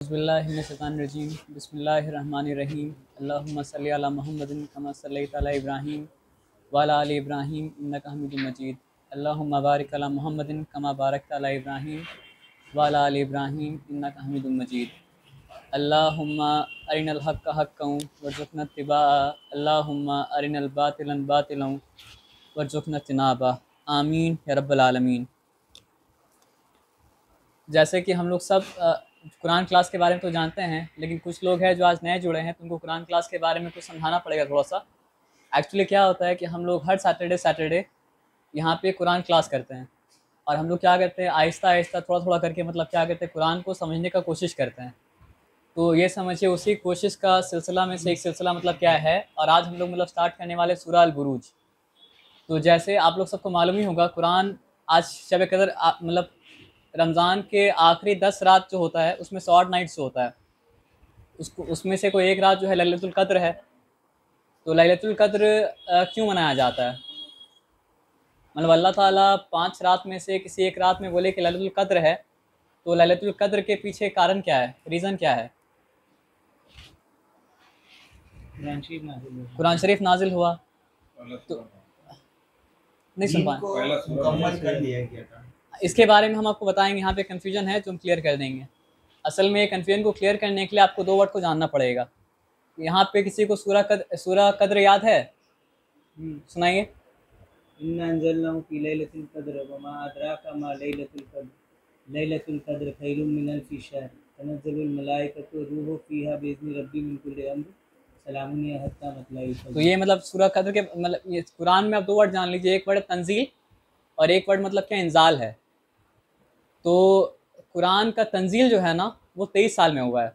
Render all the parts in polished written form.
बिस्मिल्लाहिर्रहमानिर्रहीम बिस्मिल्लाहिर्रहमानिर्रहीम अल्लाहुम्मा सल्लि अला मुहम्मदिन कमा सल्लैता अला इब्राहीम व अला आलि इब्राहीम इन्नका हमीदुम मजीद अल्लाहुम्मा बारिक अला मुहम्मदिन कमा बारकता अला इब्राहीम व अला आलि इब्राहीम इन्नका हमीदुम मजीद अल्लाहुम्मा अरिनल हक्का हक्कन वरज़ुक़ना इत्तिबाअ अल्लाहुम्मा अरिनल बातिलन बातिलन वरज़ुक़ना इज्तनाबा आमीन या रब्बल आलमीन। जैसे कि हम लोग सब कुरान क्लास के बारे में तो जानते हैं, लेकिन कुछ लोग हैं जो आज नए जुड़े हैं तो उनको कुरान क्लास के बारे में कुछ समझाना पड़ेगा थोड़ा सा। एक्चुअली क्या होता है कि हम लोग हर सैटरडे यहाँ पे कुरान क्लास करते हैं और हम लोग क्या करते हैं, आहिस्ता आहिस्ता थोड़ा थोड़ा करके मतलब क्या करते हैं, कुरान को समझने का कोशिश करते हैं। तो ये समझिए उसी कोशिश का सिलसिला में से एक सिलसिला मतलब क्या है। और आज हम लोग मतलब स्टार्ट करने वाले सूरह अल बुरूज। तो जैसे आप लोग सबको मालूम ही होगा, कुरान आज शब कदर मतलब रमज़ान के आखिरी 10 रात जो होता है उसमें 108 नाइट्स होता है, उसको उसमें से कोई एक रात जो है लैलतुल क़द्र है। तो लैलतुल क़द्र क्यों मनाया जाता है, मतलब अल्लाह ताला 5 रात में से किसी एक रात में बोले कि लैलतुल क़द्र है, तो लैलतुल क़द्र के पीछे कारण क्या है, रीज़न क्या है? कुरान शरीफ नाजिल हुआ तो नहीं सुन पाए। इसके बारे में हम आपको बताएंगे, यहाँ पे कन्फ्यूजन है जो हम क्लियर कर देंगे। असल में कन्फ्यूजन को क्लियर करने के लिए आपको 2 वर्ड को जानना पड़ेगा। यहाँ पे किसी को सूरह कद्र याद है? सुनाइए। इन्ना अंज़लनाहु फी लैलतिल क़द्र वमा अदराका मा लैलतुल क़द्र लैलतुल क़द्र खैरुम मिन अल्फि शहर तनज़्ज़लुल मलाइकतु वरूहु फ़ीहा बिइज़्नि रब्बिहिम मिन कुल्लि अम्र सलामुन हिय हत्ता मतलइल फ़ज्र। तो ये मतलब सूरह कद्र के मतलब ये कुरान में आप 2 वर्ड जान लीजिए, एक वर्ड तंजील और एक वर्ड मतलब क्या, इंजाल है। तो कुरान का तंजील जो है ना वो 23 साल में हुआ है।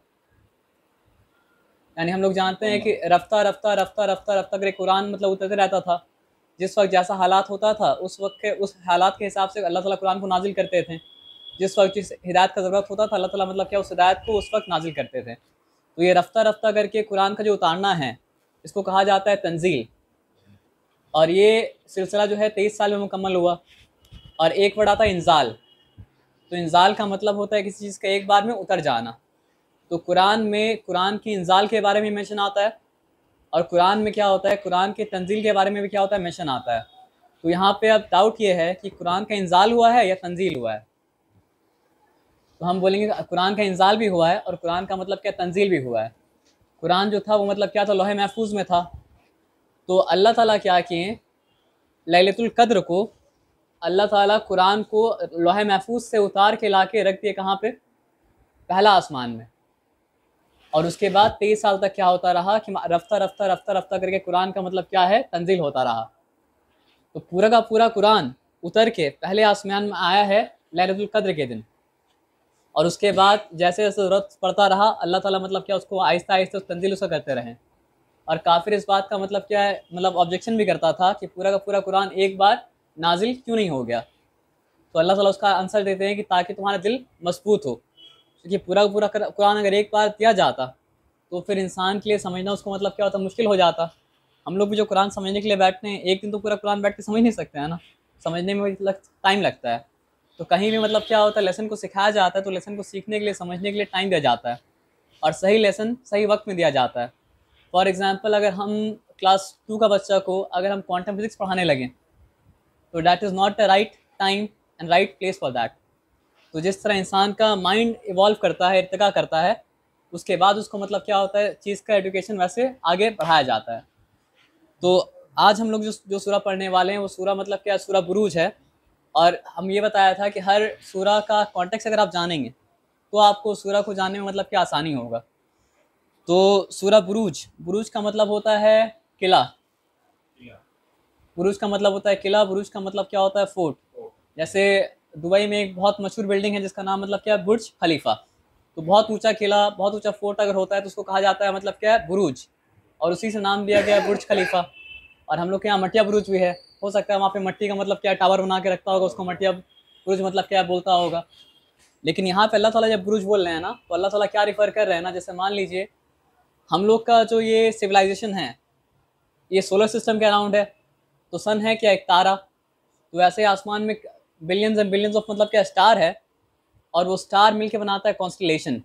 यानी हम लोग जानते हैं कि रफ्ता रफ्ता रफ्ता रफ्ता रफ्ता करके कुरान मतलब उतरते रहता था। जिस वक्त जैसा हालात होता था उस वक्त के उस हालात के हिसाब से अल्लाह ताला कुरान को नाजिल करते थे। जिस वक्त जिस हिदायत का ज़रूरत होता था अल्लाह ताला मतलब क्या उस हिदायत को उस वक्त नाजिल करते थे। तो ये रफ्ता रफ्ता करके कुरान का जो उतारना है इसको कहा जाता है तंजील। और ये सिलसिला जो है 23 साल में मुकम्मल हुआ। और एक वर्ड आता है इंजाल। तो इंजाल का मतलब होता है किसी चीज़ का एक बार में उतर जाना। तो कुरान में कुरान की इंजाल के बारे में मेंशन आता है और कुरान में क्या होता है, कुरान के तंजील के बारे में भी क्या होता है, मेंशन आता है। तो यहाँ पे अब डाउट ये है कि कुरान का इंजाल हुआ है या तंजील हुआ है। तो हम बोलेंगे कुरान का इंजाल भी हुआ है और कुरान का मतलब क्या, तंजील भी हुआ है। कुरान जो था वो मतलब क्या था, लौह महफूज में था। तो अल्लाह ताला क्या किए, लैलतुल क़द्र को अल्लाह ताला कुरान को लौह महफूज से उतार के ला के रख दिए कहाँ पे, पहला आसमान में। और उसके बाद 23 साल तक क्या होता रहा कि रफ्ता रफ्ता रफ्ता रफ्ता करके कुरान का मतलब क्या है, तंजील होता रहा। तो पूरा का पूरा कुरान उतर के पहले आसमान में आया है लैलतुल क़द्र के दिन। और उसके बाद जैसे जैसे ज़रूरत पड़ता रहा अल्लाह ताला मतलब क्या उसको आहिस्ता आहिस्ता तंजील उसका करते रहें। और काफिर इस बात का मतलब क्या है, मतलब ऑब्जेक्शन भी करता था कि पूरा का पूरा कुरान एक बार नाजिल क्यों नहीं हो गया। तो अल्लाह ताला उसका आंसर देते हैं कि ताकि तुम्हारा दिल मजबूत हो, क्योंकि पूरा का पूरा कुरान अगर एक बार दिया जाता तो फिर इंसान के लिए समझना उसको मतलब क्या होता, मुश्किल हो जाता। हम लोग भी जो कुरान समझने के लिए बैठते हैं, एक दिन तो पूरा कुरान बैठ के समझ नहीं सकते हैं ना, समझने में टाइम लगता है। तो कहीं भी मतलब क्या होता है, लेसन को सिखाया जाता है तो लेसन को सीखने के लिए, समझने के लिए टाइम दिया जाता है और सही लेसन सही वक्त में दिया जाता है। फॉर एग्ज़ाम्पल अगर हम क्लास 2 का बच्चा को अगर हम क्वांटम फिजिक्स पढ़ाने लगें तो that is not the right time and right place for that. तो जिस तरह इंसान का माइंड इवॉल्व करता है, इर्तिका करता है, उसके बाद उसको मतलब क्या होता है, चीज़ का एजुकेशन वैसे आगे बढ़ाया जाता है। तो आज हम लोग जो जो सूरा पढ़ने वाले हैं वो सूरा मतलब क्या, सूरा बुरूज है। और हम ये बताया था कि हर सूरा का कॉन्टेक्स्ट अगर आप जानेंगे तो आपको सूरा को जानने में मतलब क्या आसानी होगा। तो सूरा बुरूज, बुरूज का मतलब होता है किला। बुरूज का मतलब होता है किला। बुरूज का मतलब क्या होता है, फोर्ट। जैसे दुबई में एक बहुत मशहूर बिल्डिंग है जिसका नाम मतलब क्या है, बुर्ज खलीफा। तो बहुत ऊंचा किला, बहुत ऊंचा फोर्ट अगर होता है तो उसको कहा जाता है मतलब क्या है, बुरूज। और उसी से नाम दिया गया है बुर्ज खलीफा। और हम लोग के यहाँ मटिया बुरुज भी है, हो सकता है वहाँ पे मट्टी का मतलब क्या है, टावर बना के रखता होगा, उसको मटिया बुरुज मतलब क्या है बोलता होगा। लेकिन यहाँ पे अल्लाह ताला जब बुरुज बोल रहे हैं ना तो अल्लाह ताला क्या रिफ़र कर रहे हैं ना, जैसे मान लीजिए हम लोग का जो ये सिविलाइजेशन है ये सोलर सिस्टम के अराउंड है। तो सन है क्या, एक तारा। तो वैसे आसमान में बिलियंस एंड बिलियंस ऑफ मतलब क्या स्टार है और वो स्टार मिलके बनाता है कॉन्स्टलेशन।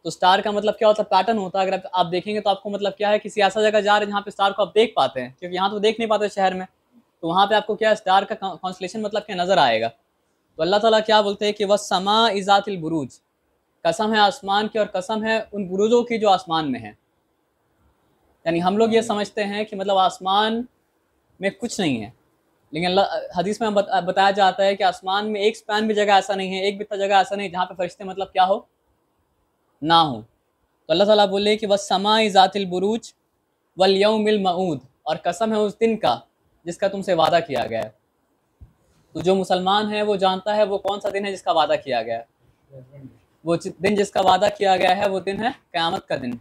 तो स्टार का मतलब क्या होता है, पैटर्न होता है। अगर आप देखेंगे तो आपको मतलब क्या है, किसी ऐसा जगह जा रहे हैं जहाँ पे स्टार को आप देख पाते हैं, क्योंकि यहाँ तो देख नहीं पाते शहर में, तो वहाँ पे आपको क्या है, स्टार का कॉन्स्टलेशन मतलब क्या नज़र आएगा। तो अल्लाह ताला क्या बोलते हैं कि वह समा इज़ातिल बुरूज, कसम है आसमान की और कसम है उन बुरुजों की जो आसमान में है। यानी हम लोग ये समझते हैं कि मतलब आसमान में कुछ नहीं है, लेकिन अल्लाह हदीस में बताया जाता है कि आसमान में एक स्पैन भी जगह ऐसा नहीं है, एक बित्ता जगह ऐसा नहीं जहाँ पे फरिश्ते मतलब क्या हो, ना हो। तो अल्लाह ताला बोले कि वस समाई ज़ातिल बुरूज वल यौमिल मऊद, और कसम है उस दिन का जिसका तुमसे वादा किया गया है। तो जो मुसलमान है वो जानता है वो कौन सा दिन है जिसका वादा किया गया है। वो दिन जिसका वादा किया गया है वो दिन है क़यामत का दिन।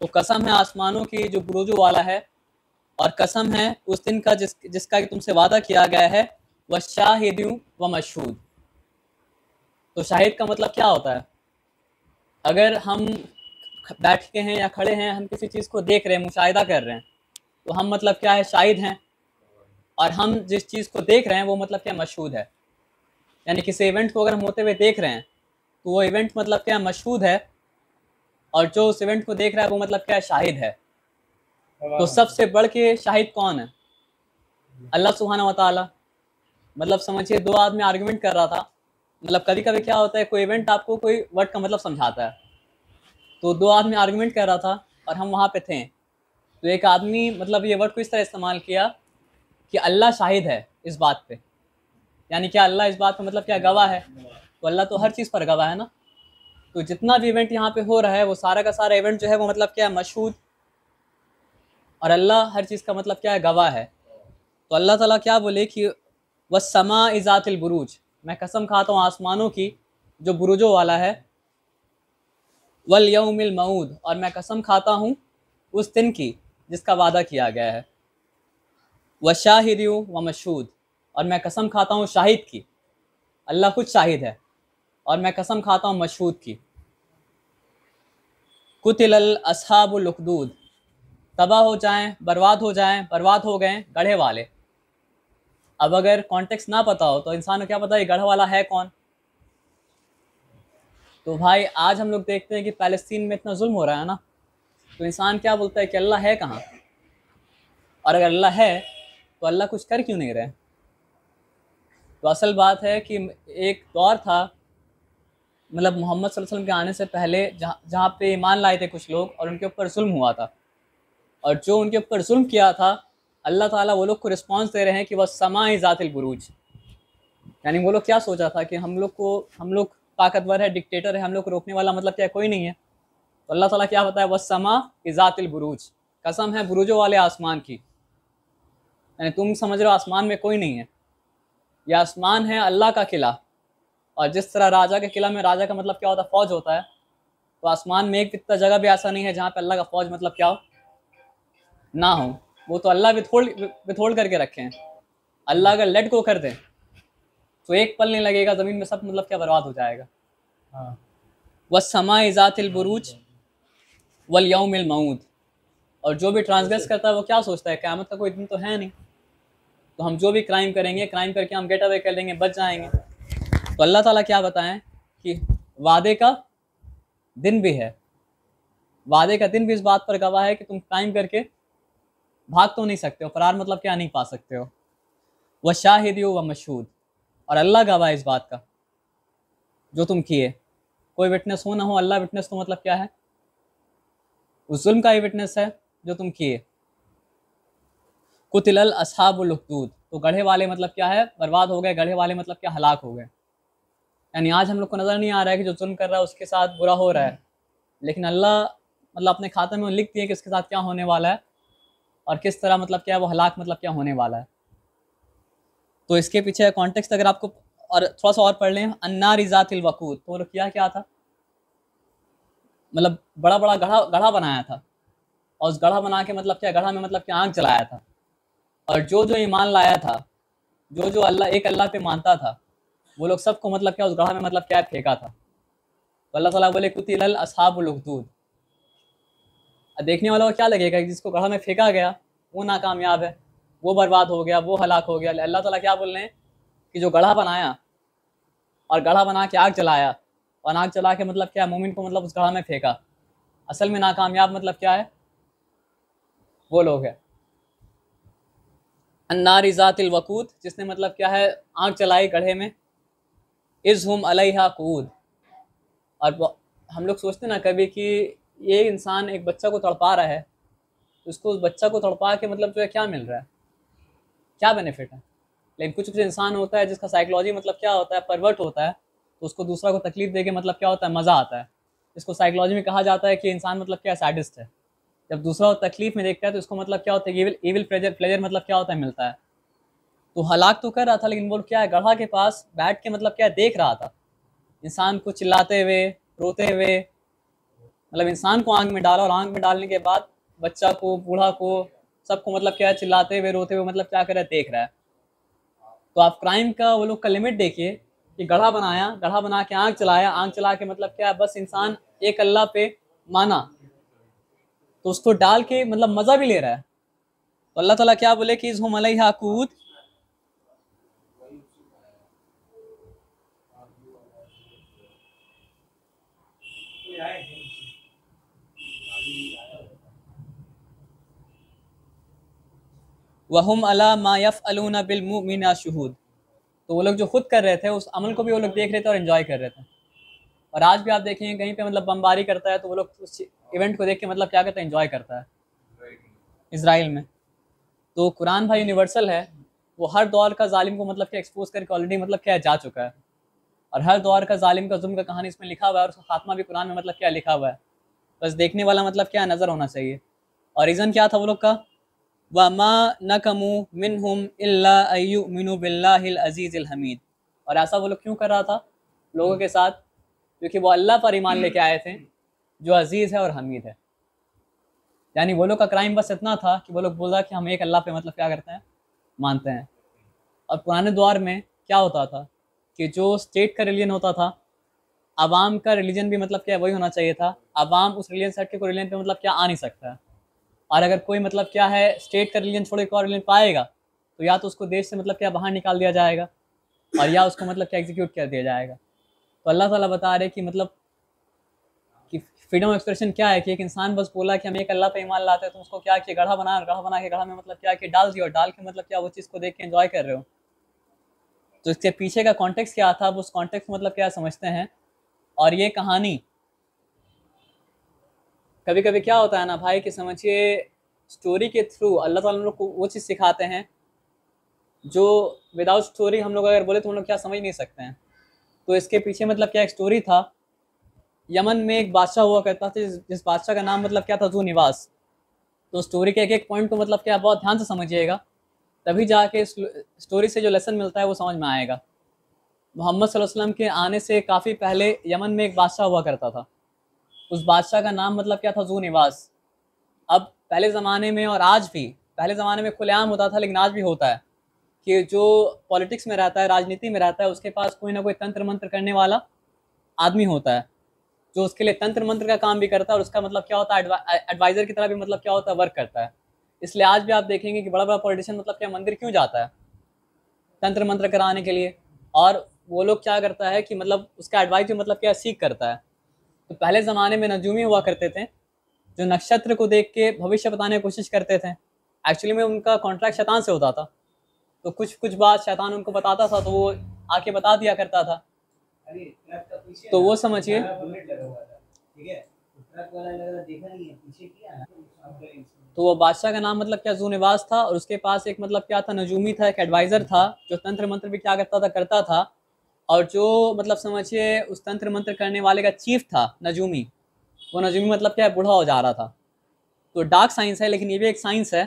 तो कसम है आसमानों की जो बुरूजों वाला है, और कसम है उस दिन का जिसका तुमसे वादा किया गया है, वह शाहिदुं व मशहूद। तो शाहिद का मतलब क्या होता है, अगर हम बैठे हैं या खड़े हैं, हम किसी चीज़ को देख रहे हैं, मुशाहिदा कर रहे हैं, तो हम मतलब क्या है, शाहिद हैं। और हम जिस चीज़ को देख रहे हैं वो मतलब क्या, मशहूद है। यानी किसी इवेंट को अगर हम होते हुए देख रहे हैं तो वो इवेंट मतलब क्या, मशहूद है, और जो उस इवेंट को देख रहा है वो मतलब क्या, शाहिद है। तो सबसे बढ़ के शाहिद कौन है, अल्लाह सुब्हानहू व तआला। मतलब समझिए, दो आदमी आर्गुमेंट कर रहा था। मतलब कभी कभी क्या होता है, कोई इवेंट आपको कोई वर्ड का मतलब समझाता है, तो दो आदमी आर्गुमेंट कर रहा था और हम वहाँ पे थे। तो एक आदमी मतलब ये वर्ड को इस तरह इस्तेमाल किया कि अल्लाह शाहिद है इस बात पे, यानी क्या अल्लाह इस बात पे मतलब क्या, गवाह है। तो अल्लाह तो हर चीज़ पर गवाह है ना। तो जितना भी इवेंट यहाँ पे हो रहा है वो सारा का सारा इवेंट जो है वो मतलब क्या है, मशहूद, और अल्लाह हर चीज़ का मतलब क्या है, गवाह है। तो अल्लाह ताला क्या बोले कि वस्समा इज़ातिल बुरूज, मैं कसम खाता हूँ आसमानों की जो बुरुजों वाला है, वल यौमिल मऊद, और मैं कसम खाता हूँ उस दिन की जिसका वादा किया गया है, व शाहिदुं व मशहूद, और मैं कसम खाता हूँ शाहिद की, अल्लाह खुद शाहिद है, और मैं कसम खाता हूँ मशहूद की। कुतिलल अस्हाबुल उखदूद, तबाह हो जाएं, बर्बाद हो जाएं, बर्बाद हो गए गढ़े वाले। अब अगर कॉन्टेक्स्ट ना पता हो तो इंसान को क्या पता है गढ़े वाला है कौन। तो भाई आज हम लोग देखते हैं कि पैलेस्तीन में इतना जुल्म हो रहा है ना, तो इंसान क्या बोलता है कि अल्लाह है कहाँ, और अगर अल्लाह है तो अल्लाह कुछ कर क्यों नहीं रहे। तो असल बात है कि एक दौर था, मतलब मोहम्मद सल्लल्लाहु अलैहि वसल्लम के आने से पहले, जहाँ पे ईमान लाए थे कुछ लोग और उनके ऊपर जुल्म हुआ था, और जो उनके ऊपर जुल्म किया था अल्लाह ताला वो लोग को रिस्पांस दे रहे हैं कि वह समाई ज़ातिल बुरूज। यानी वो लोग क्या सोचा था कि हम लोग ताकतवर है, डिक्टेटर है, हम लोग को रोकने वाला मतलब क्या, कोई नहीं है। तो अल्लाह ताला क्या बताया, वह समा ज़ातिल बुरूज, कसम है बुरुजों वाले आसमान की। यानी तुम समझ रहे हो आसमान में कोई नहीं है, यह आसमान है अल्लाह का किला। और जिस तरह राजा के किला में राजा का मतलब क्या होता है, फौज होता है, तो आसमान में एक इतना जगह भी ऐसा नहीं है जहाँ पे अल्लाह का फौज मतलब क्या हो, ना हो। वो तो अल्लाह विथोल्ड करके रखे हैं। अल्लाह अगर लेट गो कर दे तो एक पल नहीं लगेगा, ज़मीन में सब मतलब क्या बर्बाद हो जाएगा। हाँ, वस्समाई ज़ातिल बुरूज वल यौमिल मऊद, और जो भी ट्रांसग्रेस करता है वो क्या सोचता है, क़यामत का कोई दिन तो है नहीं, तो हम जो भी क्राइम करेंगे, क्राइम करके हम गेट अवे कर लेंगे, बच जाएंगे। तो अल्लाह ताला क्या बताएं कि वादे का दिन भी है, वादे का दिन भी इस बात पर गवाह है कि तुम क्राइम करके भाग तो नहीं सकते हो, फरार मतलब क्या नहीं पा सकते हो। वह शाहिदुं व मशहूद, और अल्लाह गवाह है इस बात का जो तुम किए। कोई विटनेस हो ना हो, अल्लाह विटनेस तो मतलब क्या है, उस जुल्म का ही विटनेस है जो तुम किए। कुतिलल अस्हाबुल उखदूद, तो गढ़े वाले मतलब क्या है, बर्बाद हो गए, गढ़े वाले मतलब क्या, हलाक हो गए। यानी आज हम लोग को नज़र नहीं आ रहा है कि जो जुल्म कर रहा है उसके साथ बुरा हो रहा है, लेकिन अल्लाह मतलब अपने खाते में लिख दिए कि इसके साथ क्या होने वाला है, और किस तरह मतलब क्या है वो हलाक मतलब क्या होने वाला है। तो इसके पीछे कॉन्टेक्स्ट अगर आपको और थोड़ा सा और पढ़ लें, अन्नार ज़ातिल वक़ूद, तो वो किया क्या था, मतलब बड़ा बड़ा गढ़ा बनाया था, और उस गढ़ा बना के मतलब क्या, गढ़ा में मतलब क्या आग जलाया था, और जो जो ईमान लाया था, जो जो अल्लाह पे मानता था, वो लोग सबको मतलब क्या उस गढ़ा में मतलब क्या फेंका था। तो अल्लाह ताला बोले कुतिलल अस्हाबुल उखदूद। देखने वालों को क्या लगेगा कि जिसको गढ़ा में फेंका गया वो नाकामयाब है, वो बर्बाद हो गया, वो हलाक हो गया। अल्लाह ताला क्या बोल रहे हैं कि जो गढ़ा बनाया और गढ़ा बना के आग जलाया, और आग चला के मतलब क्या मोमिन को मतलब उस गढ़ा में फेंका। असल में नाकामयाब मतलब क्या है, वो लोग है अन्नार ज़ातिल वकूद, जिसने मतलब क्या है आग चलाई गढ़े में, इज़ हुम अलैहा कूद। और हम लोग सोचते ना कभी कि ये इंसान एक बच्चा को तड़पा रहा है, तो उसको उस बच्चा को तड़पा के मतलब जो है क्या मिल रहा है, क्या बेनिफिट है। लेकिन कुछ कुछ इंसान होता है जिसका साइकोलॉजी मतलब क्या होता है, परवर्ट होता है, तो उसको दूसरा को तकलीफ दे के मतलब क्या होता है, मज़ा आता है। इसको साइकोलॉजी में कहा जाता है कि इंसान मतलब क्या सैडिस्ट है। जब दूसरा को तकलीफ में देखता है तो इसको मतलब क्या होता है, एविल एविल प्लेजर प्लेजर मतलब क्या होता है, मिलता है। तो हलाक तो कर रहा था, लेकिन वो क्या है, गढ़ा के पास बैठ के मतलब क्या देख रहा था इंसान को चिल्लाते हुए, रोते हुए। मतलब इंसान को आग में डाला और आग में डालने के बाद बच्चा को, बूढ़ा को, सबको मतलब क्या है, चिल्लाते हुए रोते हुए मतलब क्या कर रहा है, देख रहा है। तो आप क्राइम का वो लोग का लिमिट देखिए कि गढ़ा बनाया, गढ़ा बना के आग चलाया, आग चला के मतलब क्या है, बस इंसान एक अल्लाह पे माना, तो उसको डाल के मतलब मज़ा भी ले रहा है। तो अल्लाह ताला क्या बोले कि इज़हुम अलैहा कूद, वहुम अला मा यफ़अलूना बिल मुमिना शुहूद। तो वो लोग जो खुद कर रहे थे उस अमल को भी वो लोग देख रहे थे और एंजॉय कर रहे थे। और आज भी आप देखेंगे कहीं पे मतलब बमबारी करता है तो वो लोग उस इवेंट को देख के मतलब क्या करता है, एंजॉय करता है। इसराइल में तो कुरान भाई यूनिवर्सल है, वो हर दौर का जालिम को मतलब क्या एक्सपोज करके ऑलरेडी मतलब क्या जा चुका है। और हर दौर का जालिम का जुल्म का कहानी इसमें लिखा हुआ है, और उसका खात्मा भी कुरान में मतलब क्या लिखा हुआ है। बस देखने वाला मतलब क्या नज़र होना चाहिए। और रीज़न क्या था वो लोग का, वमा नकमू मिनहुम इल्ला अय्युमिनु बिल्लाहिल अजीज़िल हमीद। और ऐसा वो लोग क्यों कर रहा था लोगों के साथ, क्योंकि वो अल्लाह पर ईमान लेके आए थे जो अजीज़ है और हमीद है। यानी वो लोग का क्राइम बस इतना था कि वो लोग बोला कि हम एक अल्लाह पे मतलब क्या करते हैं, मानते हैं। और पुराने दौर में क्या होता था कि जो स्टेट का रिलीजन होता था, आवाम का रिलीजन भी मतलब क्या वही होना चाहिए था। आवाम उस रिलीजन से हट के कोई रिलीजन पे मतलब क्या आ नहीं सकता है। और अगर कोई मतलब क्या है स्टेट का रिलीजन छोड़ के और रिलीजन पाएगा, तो या तो उसको देश से मतलब क्या बाहर निकाल दिया जाएगा, और या उसको मतलब क्या एग्जीक्यूट कर दिया जाएगा। तो अल्लाह ताला बता रहे कि मतलब कि फ्रीडम ऑफ एक्सप्रेशन क्या है कि एक इंसान बस बोला कि हम एक अल्लाह पे ईमान लाते हैं, तो उसको क्या किया, गढ़ा बना, गढ़ा बना के गढ़ा में मतलब क्या कि डाल दिया, और डाल के मतलब क्या वो चीज़ को देख के एंजॉय कर रहे हो। तो इसके पीछे का कॉन्टेक्स्ट क्या था, वो उस कॉन्टेक्स्ट मतलब क्या समझते हैं। और ये कहानी कभी कभी क्या होता है ना भाई कि समझिए, स्टोरी के थ्रू अल्लाह ताला हम लोग को वो चीज़ सिखाते हैं जो विदाउट स्टोरी हम लोग अगर बोले तो हम लोग क्या समझ नहीं सकते हैं। तो इसके पीछे मतलब क्या एक स्टोरी था। यमन में एक बादशाह हुआ करता था, जिस बादशाह का नाम मतलब क्या था, जू निवास। तो स्टोरी के एक एक पॉइंट को मतलब क्या बहुत ध्यान से समझिएगा, तभी जाके स्टोरी से जो लेसन मिलता है वो समझ में आएगा। मोहम्मद सल्लल्लाहु अलैहि वसल्लम के आने से काफ़ी पहले यमन में एक बादशाह हुआ करता था। उस बादशाह का नाम मतलब क्या था, जू निवास। अब पहले ज़माने में और आज भी, पहले ज़माने में खुलेआम होता था, लेकिन आज भी होता है कि जो पॉलिटिक्स में रहता है, राजनीति में रहता है, उसके पास कोई ना कोई तंत्र मंत्र करने वाला आदमी होता है, जो उसके लिए तंत्र मंत्र का काम भी करता है, और उसका मतलब क्या होता है, एडवाइज़र की तरह भी मतलब क्या होता है, वर्क करता है। इसलिए आज भी आप देखेंगे कि बड़ा बड़ा पॉलिटिशियन मतलब क्या मंदिर क्यों जाता है, तंत्र मंत्र कराने के लिए। और वो लोग क्या करता है कि मतलब उसका एडवाइस भी मतलब क्या सीख करता है। तो पहले ज़माने में नजूमी हुआ करते थे, जो नक्षत्र को देख के भविष्य बताने की कोशिश करते थे। एक्चुअली में उनका कॉन्ट्रैक्ट शैतान से होता था, तो कुछ कुछ बात शैतान उनको बताता था, तो वो आके बता दिया करता था। अरे ट्रक का पीछे तो ना वो समझिए, बुलेट लगा हुआ था, ठीक है, तो ट्रक वाला लगा, देखा नहीं है, पीछे किया ना तो वो बादशाह का नाम मतलब क्या जू निवास था, और उसके पास एक मतलब क्या था, नजूमी था, एक एडवाइज़र था, जो तंत्र मंत्र भी क्या करता था। और जो मतलब समझिए उस तंत्र मंत्र करने वाले का चीफ था नजूमी, वो नजूमी मतलब क्या बूढ़ा हो जा रहा था। तो डार्क साइंस है, लेकिन ये भी एक साइंस है।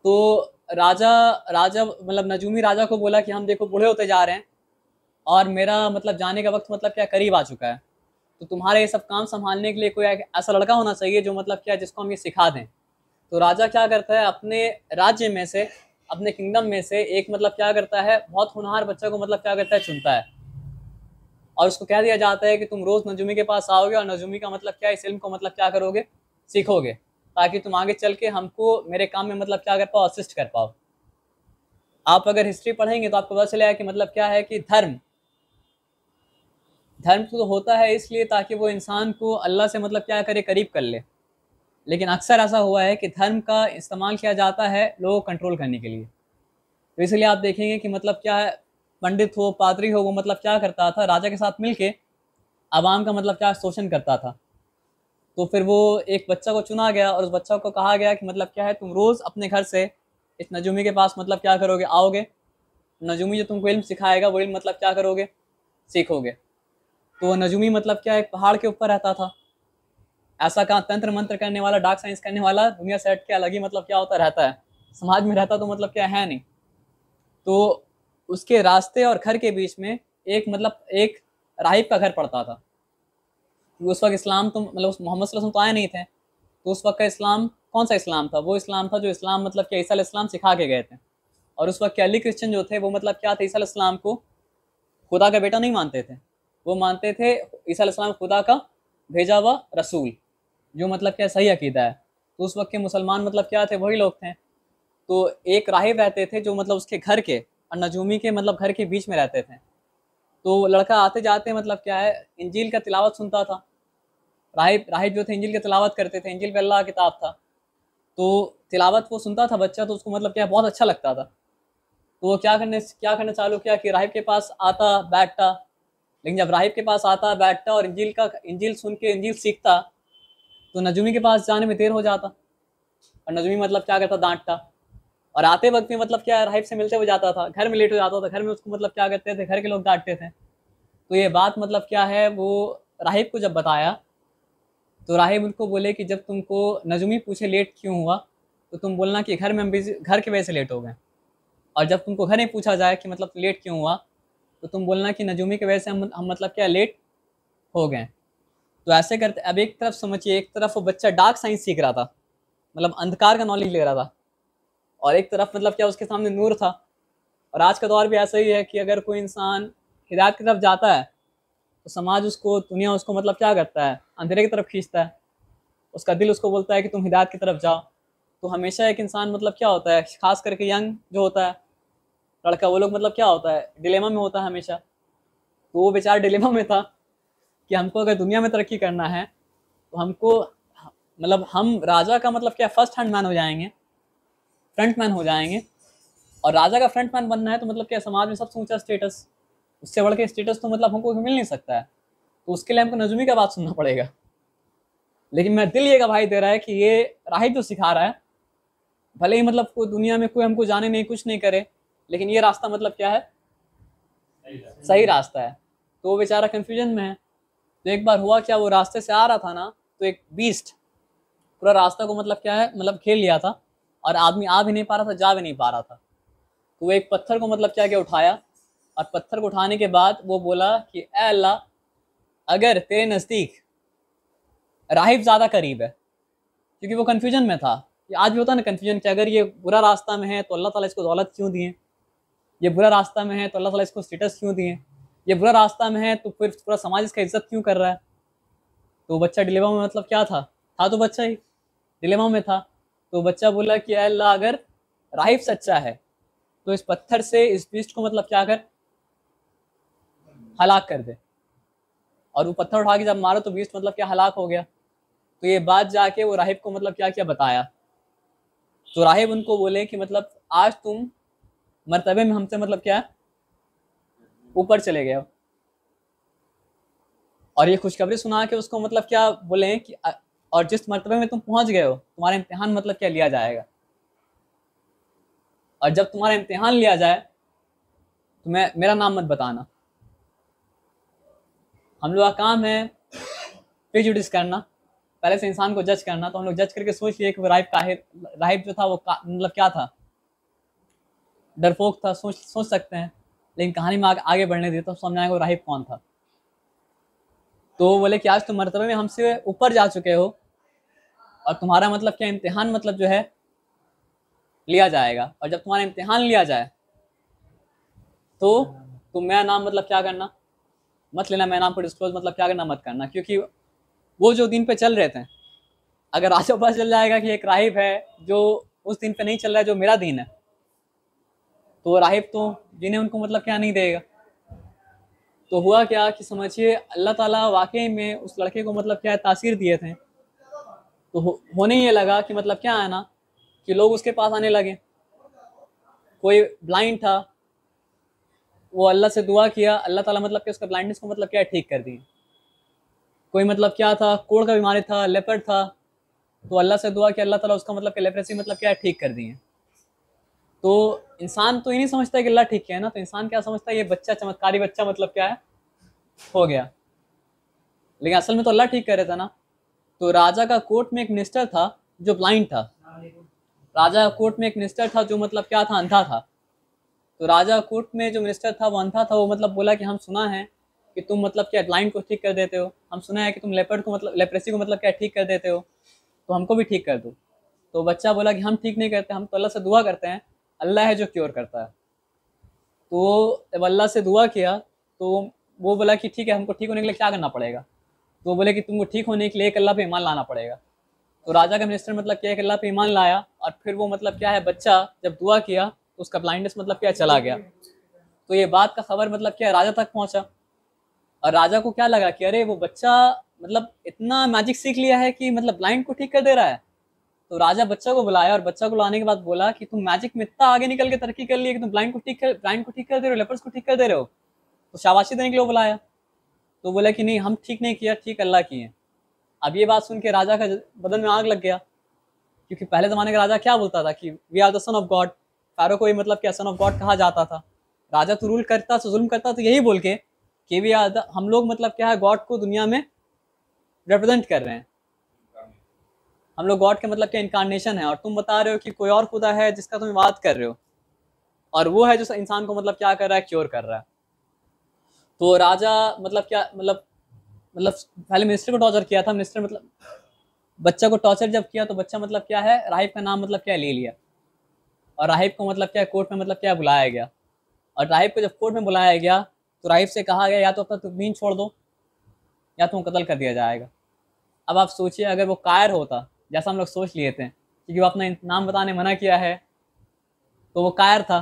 तो राजा राजा मतलब नजूमी राजा को बोला कि हम देखो बूढ़े होते जा रहे हैं, और मेरा मतलब जाने का वक्त मतलब क्या करीब आ चुका है, तो तुम्हारे ये सब काम संभालने के लिए कोई ऐसा लड़का होना चाहिए जो मतलब क्या जिसको हम ये सिखा दें। तो राजा क्या करता है, अपने राज्य में से, अपने किंगडम में से एक मतलब क्या करता है, बहुत होनहार बच्चा को मतलब क्या करता है, चुनता है। और उसको कह दिया जाता है कि तुम रोज़ नजूमी के पास आओगे, और नजूमी का मतलब क्या, इस इल्म को मतलब क्या करोगे, सीखोगे, ताकि तुम आगे चल के हमको मेरे काम में मतलब क्या कर पाओ, असिस्ट कर पाओ। आप अगर हिस्ट्री पढ़ेंगे तो आपको पता चलेगा कि मतलब क्या है कि धर्म धर्म तो होता है इसलिए ताकि वो इंसान को अल्लाह से मतलब क्या करे, करीब कर ले। लेकिन अक्सर ऐसा हुआ है कि धर्म का इस्तेमाल किया जाता है लोगों को कंट्रोल करने के लिए। तो इसलिए आप देखेंगे कि मतलब क्या है, पंडित हो, पादरी हो, वो मतलब क्या करता था, राजा के साथ मिलके आवाम का मतलब क्या शोषण करता था। तो फिर वो एक बच्चा को चुना गया और उस बच्चा को कहा गया कि मतलब क्या है, तुम रोज़ अपने घर से इस नजूमी के पास मतलब क्या करोगे, आओगे, नजूमी जो तुमको इल्म सिखाएगा वो इल्म मतलब क्या करोगे, सीखोगे। तो वो नजूमी मतलब क्या एक पहाड़ के ऊपर रहता था। ऐसा कहाँ तंत्र मंत्र करने वाला, डार्क साइंस करने वाला दुनिया से हट के अलग ही मतलब क्या होता रहता है, समाज में रहता तो मतलब क्या है नहीं। तो उसके रास्ते और घर के बीच में एक मतलब एक राहिब का घर पड़ता था। उस वक्त इस्लाम तो मतलब उस मोहम्मद सल्लल्लाहु अलैहि वसल्लम तो आए नहीं थे। तो उस वक्त का इस्लाम कौन सा इस्लाम था, वो इस्लाम था जो इस्लाम मतलब क्या ईसा अलैहिस्सलाम सिखा के गए थे। और उस वक्त के अली क्रिश्चियन जो थे वो मतलब क्या थे, ईसा अलैहिस्सलाम को खुदा का बेटा नहीं मानते थे। वो मानते थे ईसा अलैहिस्सलाम खुदा का भेजा हुआ रसूल, जो मतलब क्या सही अकीदा है। तो उस वक्त के मुसलमान मतलब क्या थे, वही लोग थे। तो एक राहिब रहते थे जो मतलब उसके घर के और नजूमी के मतलब घर के बीच में रहते थे। तो लड़का आते जाते मतलब क्या है, इंजील का तिलावत सुनता था। राहिब राहिब जो थे इंजील की तिलावत करते थे, इंजील भी अल्लाह का किताब था। तो तिलावत वो सुनता था बच्चा, तो उसको मतलब क्या बहुत अच्छा लगता था। तो वो क्या करना चालू किया कि राहिब के पास आता बैठता। लेकिन जब राहिब के पास आता बैठता और इंजील सुन के इंजील सीखता, तो नजूमी के पास जाने में देर हो जाता और नजूमी मतलब क्या करता, डांटता। और आते वक्त में मतलब क्या राहिब से मिलते हुए जाता था, घर में लेट हो जाता था, घर में उसको मतलब क्या करते थे, घर के लोग डांटते थे। तो ये बात मतलब क्या है, वो राहिब को जब बताया, तो राहिब उनको बोले कि जब तुमको नजूमी पूछे लेट क्यों हुआ, तो तुम बोलना कि घर में हम बिजी, घर की वजह से लेट हो गए। और जब तुमको घर में पूछा जाए कि मतलब लेट क्यों हुआ, तो तुम बोलना कि नजूमी की वजह से हम मतलब क्या लेट हो गए। तो ऐसे करते, अब एक तरफ समझिए, एक तरफ वो बच्चा डार्क साइंस सीख रहा था, मतलब अंधकार का नॉलेज ले रहा था, और एक तरफ मतलब क्या उसके सामने नूर था। और आज का दौर भी ऐसा ही है कि अगर कोई इंसान हिदायत की तरफ जाता है, तो समाज उसको, दुनिया उसको मतलब क्या करता है, अंधेरे की तरफ खींचता है। उसका दिल उसको बोलता है कि तुम हिदायत की तरफ जाओ। तो हमेशा एक इंसान मतलब क्या होता है, खास करके यंग जो होता है लड़का, वो लोग मतलब क्या होता है, डिलेमा में होता है हमेशा। तो वो बेचारा डिलेमा में था कि हमको अगर दुनिया में तरक्की करना है, तो हमको मतलब हम राजा का मतलब क्या फर्स्ट हैंड मैन हो जाएंगे, फ्रंट मैन हो जाएंगे। और राजा का फ्रंट मैन बनना है तो मतलब क्या समाज में सबसे ऊंचा स्टेटस, उससे बढ़ के स्टेटस तो मतलब हमको मिल नहीं सकता है। तो उसके लिए हमको नजूमी का बात सुनना पड़ेगा। लेकिन मैं दिल ये गवाही दे रहा है कि ये राहिब जो सिखा रहा है, भले ही मतलब कोई दुनिया में कोई हमको जाने नहीं, कुछ नहीं करे, लेकिन ये रास्ता मतलब क्या है, सही रास्ता है। तो वो बेचारा कंफ्यूजन में है। तो एक बार हुआ क्या, वो रास्ते से आ रहा था ना, तो एक बीस्ट पूरा रास्ता को मतलब क्या है, मतलब घेर लिया था। और आदमी आ भी नहीं पा रहा था, जा भी नहीं पा रहा था। तो वो एक पत्थर को मतलब क्या उठाया, और पत्थर को उठाने के बाद वो बोला कि ए अल्लाह, अगर तेरे नज़दीक राहिब ज़्यादा करीब है, क्योंकि वो कन्फ्यूजन में था। कि आज भी होता है ना कन्फ्यूजन, कि अगर ये बुरा रास्ता में है तो अल्लाह ताला इसको दौलत क्यों दिए, ये बुरा रास्ता में है तो अल्लाह ताला इसको स्टेटस क्यों दिए, ये बुरा रास्ता में है तो फिर पूरा समाज इसका इज्जत क्यों कर रहा है। तो बच्चा डिलेमा में मतलब क्या था तो बच्चा ही डिलेमा में था। तो बच्चा बोला कि अल्लाह, अगर राहिब सच्चा है तो इस पत्थर से इस बीस्ट को मतलब क्या कर, हलाक कर दे। और वो पत्थर उठा के जब मारो तो बीस्ट मतलब क्या हलाक हो गया। तो ये बात जाके वो राहिब को मतलब क्या क्या बताया। तो राहिब उनको बोले कि मतलब आज तुम मर्तबे में हमसे मतलब क्या ऊपर चले गए हो। और ये खुशखबरी सुना के उसको मतलब क्या बोले कि और जिस मर्तबे में तुम पहुंच गए हो, तुम्हारा इम्तिहान मतलब क्या लिया जाएगा। और जब तुम्हारा इम्तिहान लिया जाए तो मैं मेरा नाम मत बताना। हम लोग का काम है प्रीजुडिस करना, पहले से इंसान को जज करना। तो हम लोग जज करके सोच लिए कि वो राहिब जो था वो मतलब क्या था, डरपोक था, सोच सोच सकते हैं। लेकिन कहानी में आगे बढ़ने दी तो समझ आएगा वो राहिब कौन था। तो वो बोले कि आज तुम मर्तबे में हमसे ऊपर जा चुके हो, और तुम्हारा मतलब क्या इम्तिहान मतलब जो है लिया जाएगा। और जब तुम्हारा इम्तिहान लिया जाए तो तुम मेरा नाम मतलब क्या करना मत लेना, मेरा नाम को डिस्क्लोज मतलब क्या करना मत करना। क्योंकि वो जो दिन पे चल रहे थे, अगर आज पता चल जाएगा कि एक राहिब है जो उस दिन पे नहीं चल रहा है जो मेरा दिन है, तो वो राहिब तो जिन्हें उनको मतलब क्या नहीं देगा। तो हुआ क्या कि समझिए अल्लाह ताला वाकई में उस लड़के को मतलब क्या है तासीर दिए थे। तो होने ये लगा कि मतलब क्या है ना कि लोग उसके पास आने लगे। कोई ब्लाइंड था, वो अल्लाह से दुआ किया, अल्लाह ताला मतलब कि उसका ब्लाइंडनेस को मतलब क्या है ठीक कर दी। कोई मतलब क्या था, कोढ़ का बीमारी था, लेपर्ड था, तो अल्लाह से दुआ किया, अल्लाह ताला उसका मतलब कि लेप्रेसी मतलब क्या है ठीक कर दिए। तो इंसान तो ये नहीं समझता है कि अल्लाह ठीक किया है ना, तो इंसान क्या समझता है ये बच्चा चमत्कारी बच्चा मतलब क्या है हो गया, लेकिन असल में तो अल्लाह ठीक कर रहा था ना। तो राजा का कोर्ट में एक मिनिस्टर था जो ब्लाइंड था। राजा का कोर्ट में एक मिनिस्टर था जो मतलब क्या था, अंधा था। तो राजा कोर्ट में जो मिनिस्टर था वो अंधा था। वो मतलब बोला कि हम सुना है कि तुम मतलब क्या ब्लाइंड को ठीक कर देते हो, हम सुना है कि तुम लेपर्ड को मतलब लेप्रेसी को मतलब क्या ठीक कर देते हो, तो हमको भी ठीक कर दो। तो बच्चा बोला कि हम ठीक नहीं करते, हम तो अल्लाह से दुआ करते हैं, अल्लाह है जो क्योर करता है। तो जब अल्लाह से दुआ किया तो वो बोला कि ठीक है, हमको ठीक होने के लिए क्या करना पड़ेगा। तो वो बोले कि तुमको ठीक होने के लिए एक अल्लाह पे ईमान लाना पड़ेगा। तो राजा का मिनिस्टर मतलब क्या है कि अल्लाह पे ईमान लाया, और फिर वो मतलब क्या है बच्चा जब दुआ किया तो उसका ब्लाइंडनेस मतलब क्या चला गया। तो ये बात का खबर मतलब क्या राजा तक पहुंचा, और राजा को क्या लगा कि अरे वो बच्चा मतलब इतना मैजिक सीख लिया है कि मतलब ब्लाइंड को ठीक कर दे रहा है। तो राजा बच्चा को बुलाया, और बच्चा को लाने के बाद बोला कि तुम मैजिक में इतना आगे निकल के तरक्की कर लिए कि तुम ब्लाइंड को ठीक कर दे रहे हो, लेपर्स को ठीक कर दे रहे हो। तो शाबाशी देने के लिए बुलाया। तो बोला कि नहीं, हम ठीक नहीं किया, ठीक अल्लाह किए। अब ये बात सुन के राजा का बदन में आग लग गया, क्योंकि पहले ज़माने का राजा क्या बोलता था कि we are the son of God. Pharaoh को ही मतलब क्या सन ऑफ गॉड कहा जाता था। राजा तो रूल करता तो जुल्म करता तो यही बोल के कि वी आर द, हम लोग मतलब क्या है गॉड को दुनिया में रिप्रेजेंट कर रहे हैं, हम लोग गॉड के मतलब क्या इनकारनेशन है, और तुम बता रहे हो कि कोई और खुदा है जिसका तुम बात कर रहे हो, और वो है जो इंसान को मतलब क्या कर रहा है, क्योर कर रहा है। तो राजा मतलब क्या मतलब पहले मिनिस्टर को टॉर्चर किया था। मिनिस्टर मतलब बच्चा को टॉर्चर जब किया तो बच्चा मतलब क्या है राहिब का नाम मतलब क्या ले लिया, और राहिब को मतलब क्या कोर्ट में मतलब क्या बुलाया गया। और राहिब को जब कोर्ट में बुलाया गया तो राहिब से कहा गया या तो अपना तुदमीन छोड़ दो या तुम कत्ल कर दिया जाएगा। अब आप सोचिए अगर वो कायर होता, जैसा हम लोग सोच लिए थे क्योंकि वो अपना नाम बताने मना किया है, तो वो कायर था।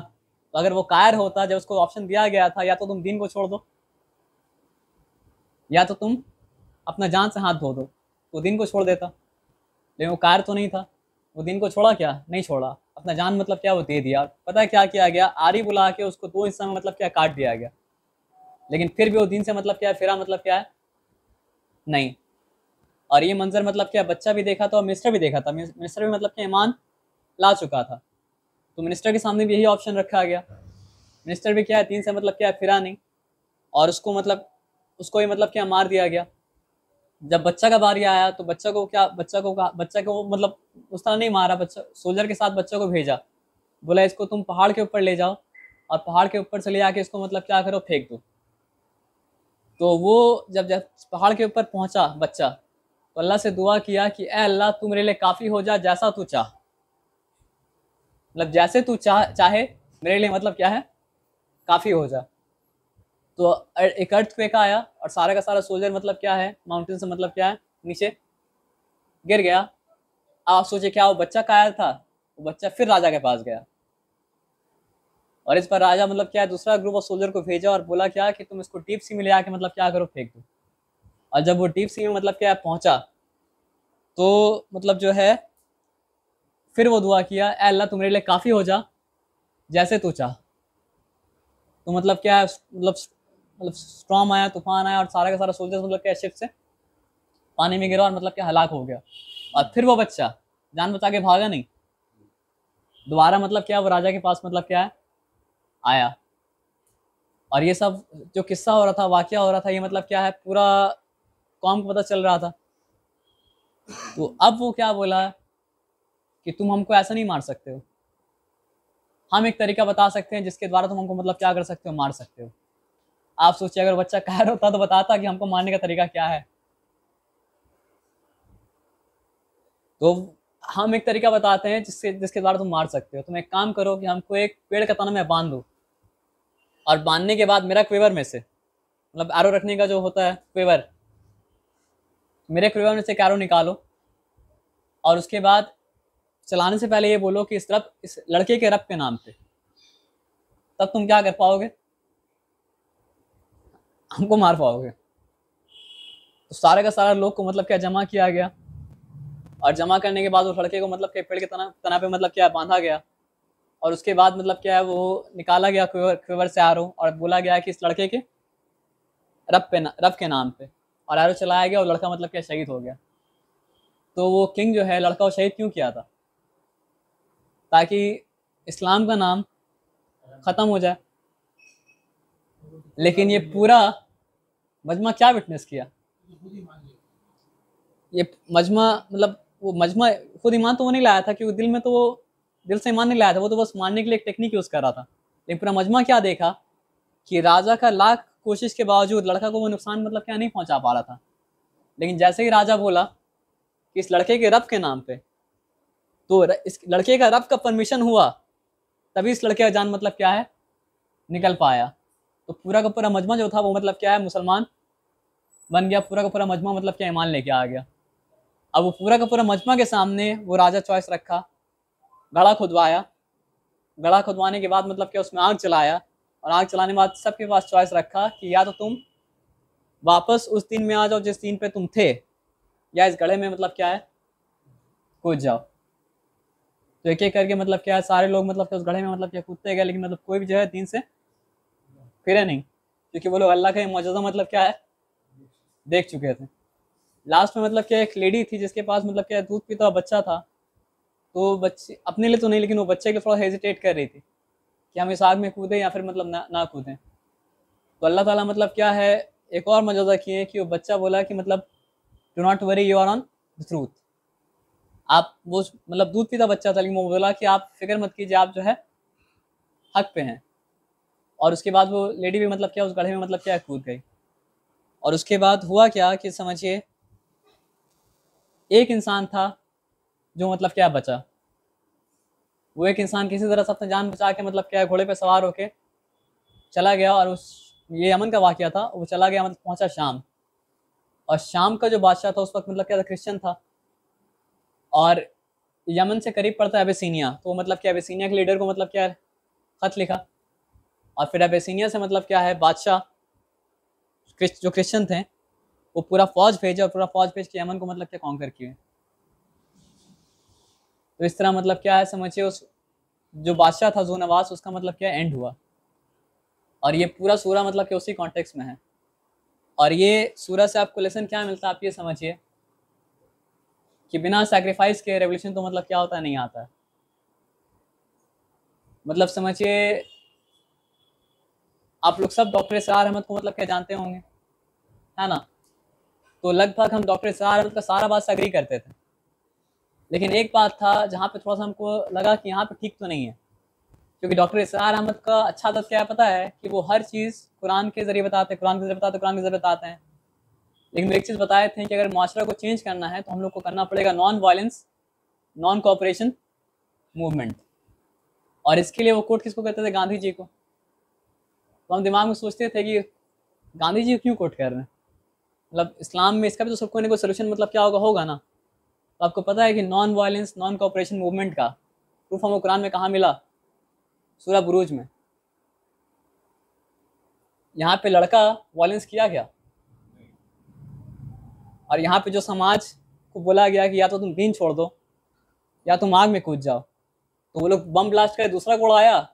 तो अगर वो कायर होता, जब उसको ऑप्शन दिया गया था या तो तुम दीन को छोड़ दो या तो तुम अपना जान से हाथ धो दो, तो दीन को छोड़ देता। लेकिन वो कायर तो नहीं था, वो दीन को छोड़ा क्या, नहीं छोड़ा, अपना जान मतलब क्या वो दे दिया। पता है क्या किया गया, आरी बुला के उसको दो हिस्सा में मतलब क्या काट दिया गया। लेकिन फिर भी वो दीन से मतलब क्या फिरा मतलब क्या है नहीं। और ये मंजर मतलब क्या बच्चा भी देखा था और मिनिस्टर भी देखा था। मिनिस्टर भी मतलब क्या ईमान ला चुका था, तो मिनिस्टर के सामने भी यही ऑप्शन रखा गया। मिनिस्टर भी क्या है दीन से मतलब क्या फिरा नहीं, और उसको मतलब उसको ही मतलब क्या मार दिया गया। जब बच्चा का बारी आया तो बच्चा को मतलब उस तरह नहीं मारा, बच्चा सोल्जर के साथ बच्चे को भेजा, बोला इसको तुम पहाड़ के ऊपर ले जाओ, और पहाड़ के ऊपर से ले आके इसको मतलब क्या करो, फेंक दो। तो वो जब जब पहाड़ के ऊपर पहुंचा बच्चा, तो अल्लाह से दुआ किया कि ए अल्लाह तू मेरे लिए काफ़ी हो जा, जैसा तू चाह, मतलब जैसे तू चाहे मेरे लिए मतलब क्या है काफ़ी हो जा। तो एक अर्थक्वेक आया और सारा का सारा सोल्जर मतलब क्या है माउंटेन से मतलब क्या है नीचे गिर गया। आप सोचे क्या वो बच्चा कायर था, वो बच्चा फिर राजा के पास गया, और इस पर राजा मतलब क्या है दूसरा ग्रुप ऑफ सोल्जर को भेजा और बोला क्या कि तुम इसको डीप सी में ले आके मतलब क्या करो, फेंक दो। और जब वो डीप सी में मतलब क्या पहुंचा, तो मतलब जो है फिर वो दुआ किया, ए अल्लाह तू मेरे लिए काफ़ी हो जा, जैसे तू चाह। तो मतलब क्या है मतलब स्ट्रॉम आया, तूफान आया, और सारा का सारा सोल्जर्स मतलब क्या शिप से पानी में गिरा और मतलब क्या हलाक हो गया। और फिर वो बच्चा जान बचा के भागा नहीं, दोबारा मतलब क्या वो राजा के पास मतलब क्या है आया। और ये सब जो किस्सा हो रहा था, वाकया हो रहा था, ये मतलब क्या है पूरा कौम को पता चल रहा था। तो अब वो क्या बोला कि तुम हमको ऐसा नहीं मार सकते हो, हम एक तरीका बता सकते हैं जिसके द्वारा तुम हमको मतलब क्या कर सकते हो, मार सकते हो। आप सोचिए अगर बच्चा कहर होता तो बताता कि हमको मारने का तरीका क्या है। तो हम एक तरीका बताते हैं जिससे जिसके द्वारा तुम मार सकते हो। तुम एक काम करो कि हमको एक पेड़ का तना में बांध दो, और बांधने के बाद मेरा क्वेवर में से मतलब एरो रखने का जो होता है क्वेवर, मेरे क्वेवर में से एक एरो निकालो, और उसके बाद चलाने से पहले ये बोलो कि इस लड़के के रब के नाम पे, तब तुम क्या कर पाओगे। हमको मार पाओगे। तो सारे का सारा लोग को मतलब क्या जमा किया गया, और जमा करने के बाद उस लड़के को मतलब क्या पेड़ के तना पे मतलब क्या बांधा गया, और उसके बाद मतलब क्या है वो निकाला गया क्विवर से आरो, और बोला गया कि इस लड़के के रब के नाम पे, और आरो चलाया गया और लड़का मतलब क्या शहीद हो गया। तो वो किंग जो है लड़का को शहीद क्यों किया था? ताकि इस्लाम का नाम ख़त्म हो जाए। लेकिन ये पूरा मजमा क्या विटनेस किया? ये मजमा मतलब वो मजमा खुद ईमान तो वो नहीं लाया था, क्योंकि दिल में तो वो दिल से ईमान नहीं लाया था, वो तो बस मारने के लिए एक टेक्निक यूज़ कर रहा था। लेकिन पूरा मजमा क्या देखा कि राजा का लाख कोशिश के बावजूद लड़का को वो नुकसान मतलब क्या नहीं पहुंचा पा रहा था। लेकिन जैसे ही राजा बोला कि इस लड़के के रब के नाम पे, तो इस लड़के का रब का परमिशन हुआ, तभी इस लड़के का जान मतलब क्या है निकल पाया। तो पूरा का पूरा मजमा जो था वो मतलब क्या है मुसलमान बन गया, पूरा का पूरा मजमा मतलब क्या ईमान लेके आ गया। अब वो पूरा का पूरा मजमा के सामने वो राजा चॉइस रखा, गड़ा खुदवाया, गड़ा खुदवाने के बाद मतलब क्या उसमें आग चलाया, और आग चलाने के बाद सबके पास चॉइस रखा कि या तो तुम वापस उस दिन में आ जाओ जिस दिन पे तुम थे, या इस गड़े में मतलब क्या है कूद जाओ। तो एक एक करके मतलब क्या है सारे लोग मतलब क्या उस गड्ढे में मतलब क्या कूदते गए, लेकिन मतलब कोई भी जो है दीन से फिरे नहीं, क्योंकि वो लोग अल्लाह का मौजूदा मतलब क्या है देख चुके थे। लास्ट में मतलब क्या एक लेडी थी जिसके पास मतलब क्या दूध पीता हुआ बच्चा था, तो बच्चे अपने लिए तो नहीं, लेकिन वो बच्चे के थोड़ा हेजिटेट कर रही थी कि हम इस आग में कूदें या फिर मतलब ना कूदें। तो अल्लाह ताला मतलब क्या है एक और मौजूदा किए कि वो बच्चा बोला कि मतलब do not worry you are on the truth. आप वो मतलब दूध पीता बच्चा था, लेकिन वो बोला कि आप फिक्र मत कीजिए, आप जो है हक पे हैं। और उसके बाद वो लेडी भी मतलब क्या उस गड्ढे में मतलब क्या कूद गई। और उसके बाद हुआ क्या कि समझिए एक इंसान था जो मतलब क्या बचा। वो एक इंसान किसी तरह से अपनी जान बचा के मतलब क्या घोड़े पे सवार होके चला गया, और उस ये यमन का वाकया था। वो चला गया मतलब पहुंचा शाम, और शाम का जो बादशाह था उस वक्त मतलब क्या था क्रिश्चियन था, और यमन से करीब पड़ता है अबिसिनिया। तो मतलब क्या अबिसिनिया के लीडर को मतलब क्या खत लिखा, और फिर अबिसिनिया से मतलब क्या है बादशाह जो क्रिश्चियन थे वो पूरा फौज भेजे, और पूरा फौज भेज के यमन को मतलब क्या कॉन्कर किए। तो इस तरह मतलब क्या है समझिए उस जो बादशाह था ज़ू-नवास उसका मतलब क्या एंड हुआ। और ये पूरा सूरा मतलब कि उसी कॉन्टेक्स्ट में है। और ये सूरा से आपको लेसन क्या मिलता है आप ये समझिए कि बिना सैक्रिफाइस के रेवोल्यूशन तो मतलब क्या होता है नहीं आता है। मतलब समझिए आप लोग सब डॉक्टर इसरार अहमद को मतलब क्या जानते होंगे, है ना? तो लगभग हम डॉक्टर इसरार अहमद का सारा बात से एग्री करते थे, लेकिन एक बात था जहाँ पे थोड़ा सा हमको लगा कि यहाँ पे ठीक तो नहीं है। क्योंकि डॉक्टर इसरार अहमद का अच्छा आदत क्या है पता है कि वो हर चीज़ कुरान के ज़रिए बताते हैं, कुरान के ज़रिए बताते, कुरान के ज़रिए बताते हैं। लेकिन वो एक चीज़ बताए थे कि अगर माशरा को चेंज करना है तो हम लोग को करना पड़ेगा non violence non cooperation movement. और इसके लिए वो कोट किसको कहते थे? गांधी जी को। तो हम दिमाग में सोचते थे कि गांधी जी क्यों कोट कर रहे हैं, मतलब इस्लाम में इसका भी तो सब कोई ना कोई सोल्यूशन मतलब क्या होगा ना। तो आपको पता है कि non violence non cooperation movement का प्रूफ हमको कुरान में कहाँ मिला? सूरह बुरूज में। यहाँ पे लड़का वायलेंस किया गया, और यहाँ पे जो समाज को बोला गया कि या तो तुम दीन छोड़ दो या तुम आग में कूद जाओ, तो वो लोग बम ब्लास्ट कर दूसरा को उड़ाया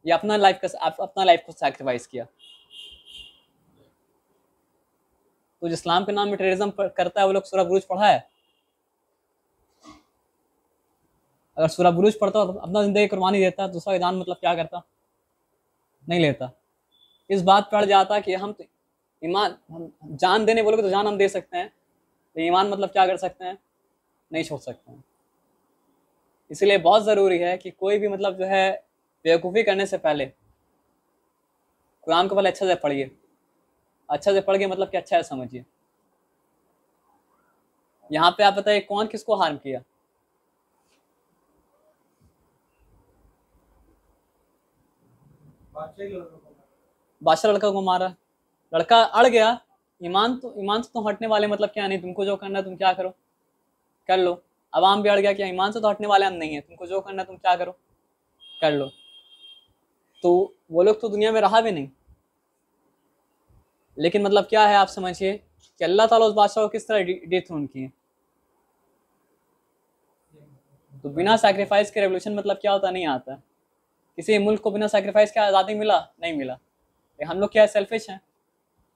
या अपना लाइफ को सैक्रिफाइस किया। तो जो इस्लाम के नाम में टेररिज्म करता है वो लोग सूरह बुरूज पढ़ा है? अगर सूरह बुरूज पढ़ता तो अपना जिंदगी कुर्बानी देता, दूसरा का जान मतलब क्या करता? नहीं लेता। इस बात पर अड़ जाता कि हम तो ईमान हम जान देने बोलोगे तो जान हम दे सकते हैं, तो ईमान मतलब क्या कर सकते हैं? नहीं छोड़ सकते हैं। इसलिए बहुत ज़रूरी है कि कोई भी मतलब जो है बेवकूफ़ी करने से पहले कुरान को पहले अच्छे से पढ़िए, अच्छा से पढ़ के मतलब कि अच्छा है समझिए। यहाँ पे आप बताइए कौन किसको हार्म किया? बादशाह लड़का को मारा, लड़का अड़ गया। ईमान से तो हटने वाले मतलब क्या नहीं, तुमको जो करना है तुम क्या करो कर लो। अवाम भी अड़ गया कि ईमान से तो हटने वाले हम नहीं है, तुमको जो करना है तुम क्या करो कर लो। तो वो लोग तो दुनिया में रहा भी नहीं, लेकिन मतलब क्या है, आप समझिए कि अल्लाह ताला उस बादशाह को किस तरह डिथ्रोन किए। तो बिना सैक्रिफाइस के रेवोल्यूशन मतलब क्या होता, नहीं आता। किसी मुल्क को बिना सैक्रिफाइस के आज़ादी मिला, नहीं मिला। हम लोग क्या है, सेल्फिश हैं।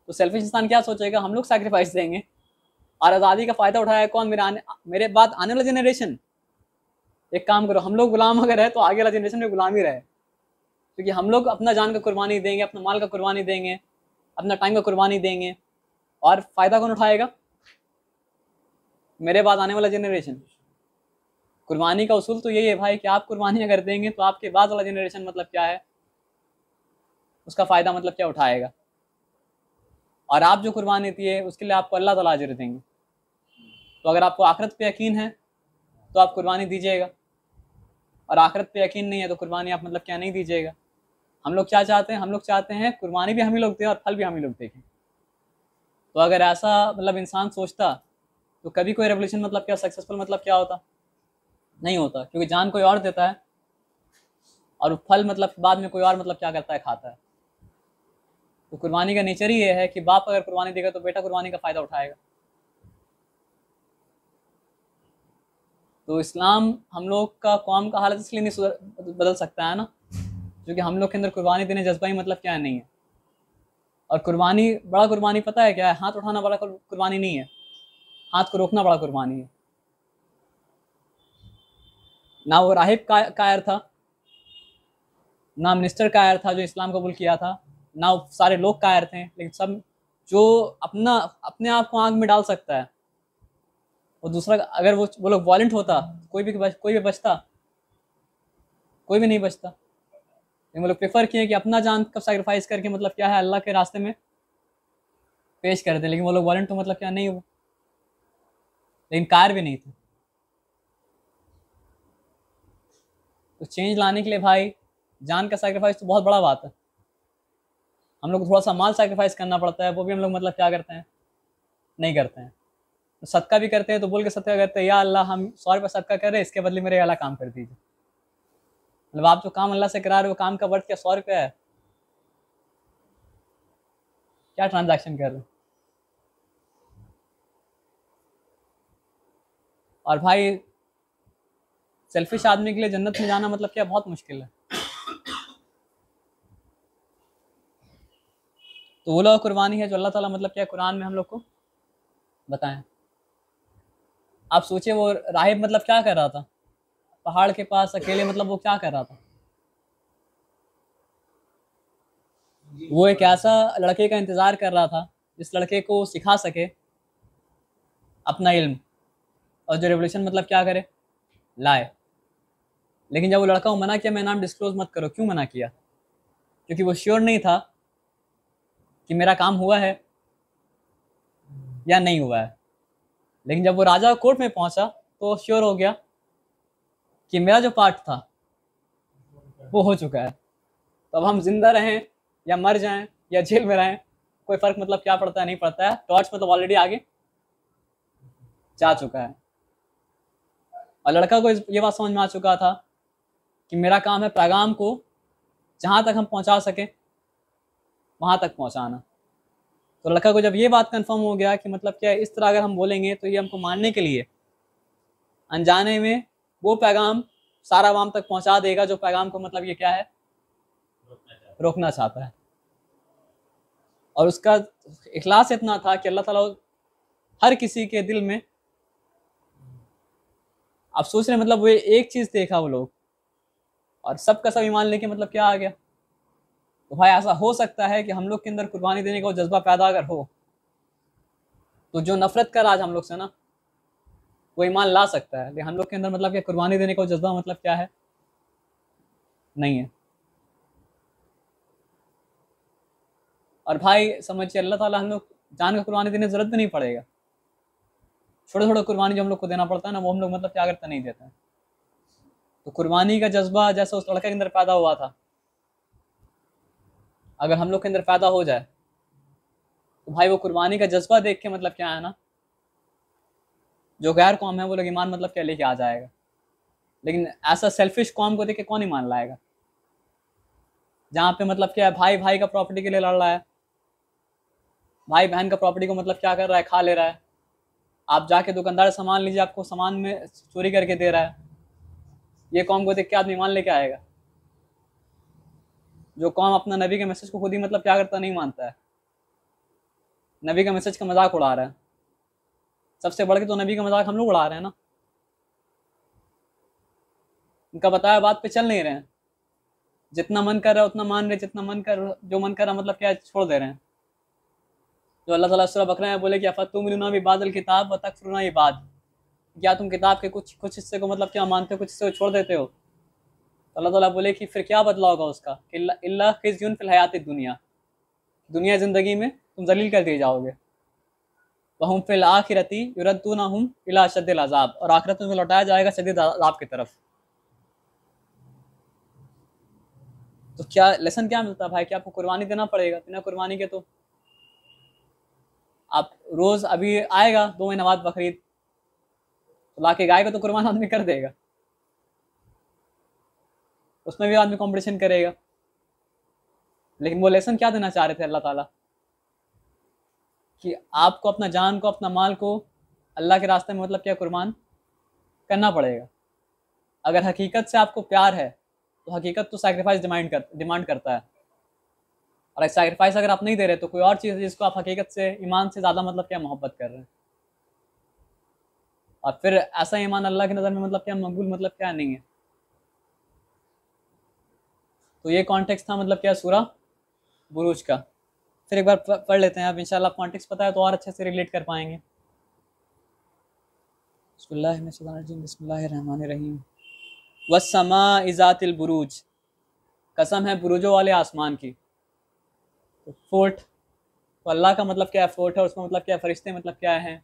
तो सेल्फिश इंसान क्या सोचेगा, हम लोग सैक्रिफाइस देंगे और आज़ादी का फ़ायदा उठाया कौन, मेरे बाद आने वाला जनरेशन। एक काम करो, हम लोग गुलाम अगर है तो आगे वाला जनरेशन में गुलाम ही रहे, क्योंकि हम लोग अपना जान का कुर्बानी देंगे, अपना माल का कुर्बानी देंगे, अपना टाइम का कुर्बानी देंगे, और फ़ायदा कौन उठाएगा, मेरे बाद आने वाला जनरेशन। कुर्बानी का उसूल तो यही है भाई कि आप कुर्बानी अगर देंगे तो आपके बाद वाला जनरेशन मतलब क्या है, उसका फ़ायदा मतलब क्या उठाएगा। और आप जो कुर्बानी दिए उसके लिए आपको अल्लाह ताला अजर देंगे। तो अगर आपको आखिरत पे यकीन है तो आप कुर्बानी दीजिएगा, और आखिरत पे यकीन नहीं है तो कुर्बानी आप मतलब क्या नहीं दीजिएगा। हम लोग क्या चाहते हैं, हम लोग चाहते हैं कुर्बानी भी हम ही लोग दें और फल भी हम ही लोग देखें। तो अगर ऐसा मतलब इंसान सोचता तो कभी कोई रेवोल्यूशन मतलब क्या सक्सेसफुल मतलब क्या होता, नहीं होता, क्योंकि जान कोई और देता है और फल मतलब बाद में कोई और मतलब क्या करता है, खाता है। तो कुर्बानी का नेचर ही ये है कि बाप अगर कुर्बानी देगा तो बेटा कुर्बानी का फ़ायदा उठाएगा। तो इस्लाम हम लोग का कौम का हालत इसलिए नहीं बदल सकता है ना, क्योंकि हम लोग के अंदर कुर्बानी देने जज्बा ही मतलब क्या है, नहीं है। और कुर्बानी, बड़ा कुर्बानी पता है क्या है, हाथ उठाना बड़ा कुर्बानी नहीं है, हाथ को रोकना बड़ा कुर्बानी है। ना वो राहिब कायर था, ना मिनिस्टर कायर था जो इस्लाम कबूल किया था, ना वो सारे लोग कायर थे, लेकिन सब जो अपना अपने आप को आग में डाल सकता है वो दूसरा, अगर वो लोग वॉलेंट होता, कोई भी बचता, कोई भी नहीं बचता। लेकिन वो लोग प्रेफर किए कि अपना जान कब सेक्रीफाइस करके मतलब क्या है, अल्लाह के रास्ते में पेश कर दे। लेकिन वो लोग वॉलेंट तो मतलब क्या नहीं हुआ, लेकिन कायर भी नहीं थे। तो चेंज लाने के लिए भाई जान का सेक्रीफाइस तो बहुत बड़ा बात है। हम लोग को थोड़ा सा माल सेक्रीफाइस करना पड़ता है, वो भी हम लोग मतलब क्या करते हैं, नहीं करते हैं। तो सदका भी करते हैं तो बोल के सदका करते हैं, या अल्लाह हम 100 रुपये सदका कर रहे हैं, इसके बदले मेरे वाला काम कर दीजिए। मतलब आप जो काम अल्लाह से करा रहे हो, काम का वर्थ क्या 100 रुपये है, क्या ट्रांजैक्शन कर रहे हो। और भाई सेल्फिश आदमी के लिए जन्नत में जाना मतलब क्या बहुत मुश्किल है। तो वो लोग कुर्बानी है जो अल्लाह ताला मतलब क्या कुरान में हम लोग को बताएं। आप सोचिए वो राहिब मतलब क्या कर रहा था पहाड़ के पास अकेले, मतलब वो क्या कर रहा था, वो एक ऐसा लड़के का इंतज़ार कर रहा था जिस लड़के को सिखा सके अपना इल्म, और जो रेवोल्यूशन मतलब क्या करे, लाए। लेकिन जब वो लड़का को मना किया, मैं नाम डिस्क्लोज मत करो, क्यों मना किया, क्योंकि वो श्योर नहीं था कि मेरा काम हुआ है या नहीं हुआ है। लेकिन जब वो राजा कोर्ट में पहुंचा तो श्योर हो गया कि मेरा जो पार्ट था वो हो चुका है। तो अब हम जिंदा रहें या मर जाएं या जेल में रहें, कोई फर्क मतलब क्या पड़ता है, नहीं पड़ता है। टॉर्च मतलब ऑलरेडी आगे जा चुका है। और लड़का को ये बात समझ में आ चुका था कि मेरा काम है पैगाम को जहाँ तक हम पहुँचा सकें वहाँ तक पहुँचाना। तो लड़का को जब ये बात कंफर्म हो गया कि मतलब क्या इस तरह अगर हम बोलेंगे तो ये हमको मारने के लिए अनजाने में वो पैगाम सारा आवाम तक पहुँचा देगा जो पैगाम को मतलब ये क्या है, रोकना चाहता है। और उसका इखलास इतना था कि अल्लाह ताला हर किसी के दिल में, आप सोच रहे मतलब वो एक चीज़ देखा वो लोग और सबका सब ईमान लेके मतलब क्या आ गया। तो भाई ऐसा हो सकता है कि हम लोग के अंदर कुर्बानी देने का वो जज्बा पैदा अगर हो तो जो नफरत का राज हम लोग से ना वो ईमान ला सकता है। लेकिन हम लोग के अंदर मतलब क्या कुर्बानी देने का वो जज्बा मतलब क्या है, नहीं है। और भाई समझिए अल्लाह ताला हम लोग जान का कुर्बानी देने की जरूरत भी नहीं पड़ेगा, छोटे छोटे कुर्बानी जो हम लोग को देना पड़ता है ना वो हम लोग मतलब क्या करते नहीं देते हैं। तो कुर्बानी का जज्बा जैसा उस लड़के के अंदर पैदा हुआ था, अगर हम लोग के अंदर पैदा हो जाए तो भाई वो कुर्बानी का जज्बा देख के मतलब क्या है ना, जो गैर कौम है वो लोग ईमान मतलब क्या लेके आ जाएगा। लेकिन ऐसा सेल्फिश कौम को देख के कौन ईमान लाएगा, जहाँ पे मतलब क्या है भाई भाई का प्रॉपर्टी के लिए लड़ रहा है, भाई बहन का प्रॉपर्टी को मतलब क्या कर रहा है, खा ले रहा है। आप जाके दुकानदार से सामान लीजिए, आपको सामान में चोरी करके दे रहा है। ये कौम को देख के आदमी ईमान लेके आएगा? जो कौम अपना नबी के मैसेज को खुद ही मतलब क्या करता, नहीं मानता है, नबी का मैसेज का मजाक उड़ा रहा है। सबसे बढ़ के तो नबी का मजाक हम लोग उड़ा रहे हैं ना, उनका बताया बात पे चल नहीं रहे हैं। जितना मन कर रहा है उतना मान रहे, जितना मन कर, जो मन कर रहा मतलब क्या है, छोड़ दे रहे हैं। जो अल्लाह ताला सूरह बकरा में बोले कि अफतुमिनुना बिबादिल किताब व तकफुरुना बिबाद, क्या तुम किताब के कुछ कुछ हिस्से को मतलब क्या मानते हो, कुछ हिस्से को छोड़ देते हो। तो अल्लाह ताला बोले कि फिर क्या बदला होगा उसका, कि इल्ला खिज़्युन फिल हयाति दुनिया, दुनिया ज़िंदगी में तुम जलील कर दिए जाओगे। वहुम फिल आखिरती युरद्दूनहुम इला अशद्दिल अज़ाब, और आखिरत में लौटाया जाएगा शदीद अज़ाब की तरफ। तो क्या लेसन क्या मिलता है भाई, कि आपको कुर्बानी देना पड़ेगा। बिना कुर्बानी के तो आप रोज़, अभी आएगा 2 महीने बाद बकरीद, तो ला के गाय का तो कुर्बान आदमी कर देगा, उसमें भी आदमी कंपटीशन करेगा। लेकिन वो लेसन क्या देना चाह रहे थे अल्लाह ताला, कि आपको अपना जान को, अपना माल को अल्लाह के रास्ते में मतलब क्या कुर्बान करना पड़ेगा। अगर हकीकत से आपको प्यार है तो हकीकत तो सैक्रिफाइस डिमांड करता है। और सैक्रिफाइस अगर आप नहीं दे रहे तो कोई और चीज़ है जिसको आप हकीकत से, ईमान से ज़्यादा मतलब क्या मोहब्बत कर रहे हैं। और फिर ऐसा ईमान अल्लाह की नज़र में मतलब क्या मकबूल मतलब क्या नहीं है। तो ये कॉन्टेक्स्ट था मतलब क्या सूरह बुरूज का। फिर एक बार पढ़ लेते हैं, अब इंशाल्लाह कॉन्टेक्स्ट पता है तो और अच्छे से रिलेट कर पाएंगे। बिस्मिल्लाहिर्रहमानिर्रहीम। वस्समा इज़ातिल बुरूज, कसम है बुरूजों वाले आसमान की। तो फोर्ट, तो अल्लाह का मतलब क्या है, फोर्ट है, उसमें मतलब क्या है, फरिश्ते मतलब क्या है,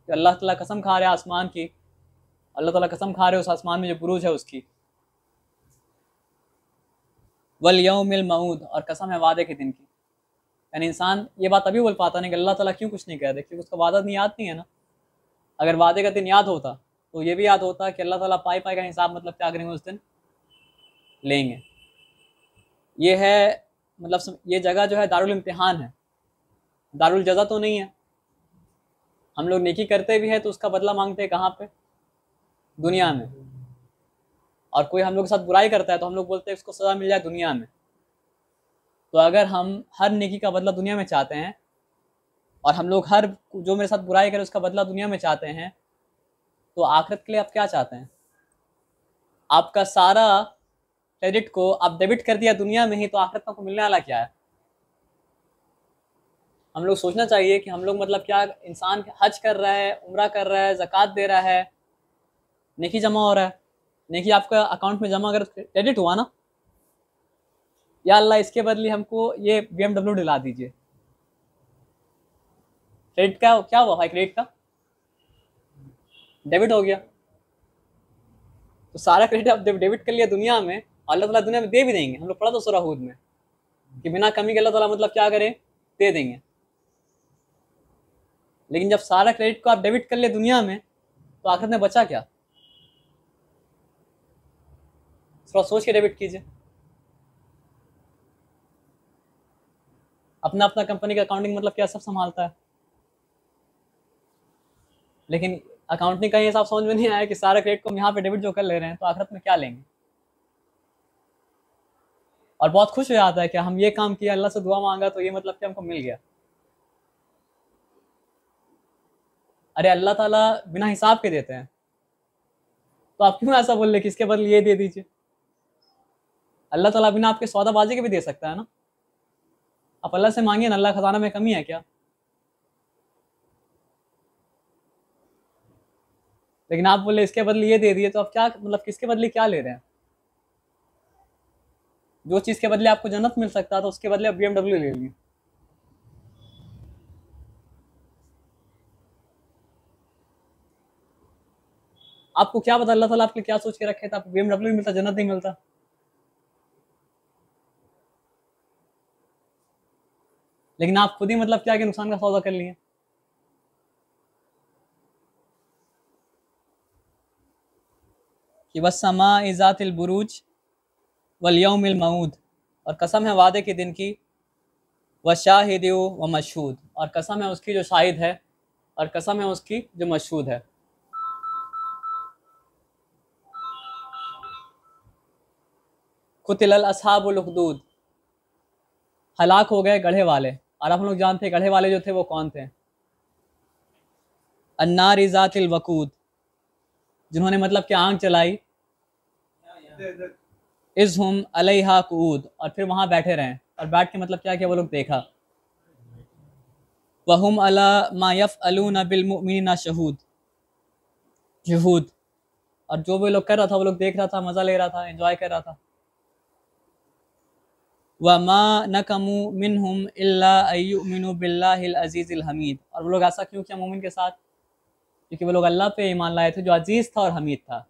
कि अल्लाह ताला कसम खा रहे हैं आसमान की, अल्लाह ताला कसम खा रहे हैं उस आसमान में जो बुरूज है उसकी। वल यौमिल मऊद, और कसम है वादे के दिन की। यानी इंसान ये बात अभी बोल पाता नहीं कि अल्लाह ताला क्यों कुछ नहीं कह रहे, क्योंकि उसका वादा नहीं, याद नहीं है ना। अगर वादे का दिन याद होता तो ये भी याद होता कि अल्लाह ताला पाई पाई का हिसाब मतलब क्या करेंगे उस दिन, लेंगे। ये है मतलब ये जगह जो है दारुल इम्तिहान है, दारुल जज़ा तो नहीं है। हम लोग नेकी करते भी हैं तो उसका बदला मांगते हैं कहाँ पे, दुनिया में। और कोई हम लोग के साथ बुराई करता है तो हम लोग बोलते हैं उसको सज़ा मिल जाए दुनिया में। तो अगर हम हर नेकी का बदला दुनिया में चाहते हैं, और हम लोग हर जो मेरे साथ बुराई करे उसका बदला दुनिया में चाहते हैं, तो आखिरत के लिए आप क्या चाहते हैं? आपका सारा क्रेडिट को आप डेबिट कर दिया दुनिया में ही, तो आखिरत में आपको मिलने वाला क्या है? हम लोग सोचना चाहिए कि हम लोग मतलब क्या, इंसान हज कर रहा है, उम्रा कर रहा है, ज़कात दे रहा है, नेकी जमा हो रहा है, नेकी आपका अकाउंट में जमा, अगर क्रेडिट हुआ ना, या अल्लाह इसके बदले हमको ये BMW दिला दीजिए। क्रेडिट का क्या हुआ भाई, क्रेडिट का डेबिट हो गया। तो सारा क्रेडिट आप डेबिट कर लिया दुनिया में, अल्लाह ताला दुनिया में दे भी देंगे। हम लोग पढ़ा तो सूरह हूद में कि बिना कमी के अल्लाह ताला मतलब क्या करें, दे देंगे। लेकिन जब सारा क्रेडिट को आप डेबिट कर लिए दुनिया में, तो आखिर में बचा क्या? थोड़ा सोच के डेबिट कीजिए। अपना अपना कंपनी का अकाउंटिंग मतलब क्या सब संभालता है, लेकिन अकाउंटिंग का ये हिसाब समझ में नहीं आया कि सारा क्रेडिट को हम यहाँ पे डेबिट जो कर ले रहे हैं तो आखिरत में क्या लेंगे। और बहुत खुश हो जाता है कि हम ये काम किया, अल्लाह से दुआ मांगा तो ये मतलब कि हमको मिल गया। अरे अल्लाह ताला बिना हिसाब के देते हैं, तो आप क्यों ऐसा बोल रहे कि इसके बदले ये दे दीजिए। अल्लाह ताला बिना आपके सौदाबाजी के भी दे सकता है ना। आप अल्लाह से मांगिए ना, अल्लाह खजाना में कमी है क्या? लेकिन आप बोले इसके बदले ये दे दिए, तो आप क्या मतलब किसके बदले क्या ले रहे हैं? जो चीज़ के बदले आपको जन्नत मिल सकता था उसके बदले आप BMW ले लिए। आपको क्या पता अल्लाह ताला आपके लिए क्या सोच के रखे था, आपको BMW भी मिलता, जन्नत नहीं मिलता। लेकिन आप खुद ही मतलब क्या कि नुकसान का सौदा कर लिए। कि वस्समा इज़ातिल बुरूज वल यौमिल मऊद, और कसम है वादे के दिन की, व शाहिद व मशहूद, और कसम है उसकी जो शाहिद है और कसम है उसकी जो मशहूद है। कुतिल अस्हाबुल उखदूद, हलाक हो गए गढ़े वाले। और अब हम लोग जानते हैं गढ़े वाले जो थे वो कौन थे। अन्नार ज़ातिल वकूद, जिन्होंने मतलब कि आग जलाई। इज़हुम अलैहा कूद, और फिर वहाँ बैठे रहें, और बैठ के मतलब क्या किया वो लोग देखा। वहुम अला मा यफ़अलून बिलमुमिनीना शहूद, शहूद, और जो वो लोग कर रहा था वो लोग देख रहा था, मज़ा ले रहा था, एंजॉय कर रहा था। वमा नकमू मिनहुम इल्ला अय्युमिनु बिल्लाहिल अज़ीज़िल हमीद, और वो लोग ऐसा क्यों किया मोमिन के साथ? क्योंकि वो लोग अल्लाह पे ईमान लाए थे जो अजीज़ था और हमीद था।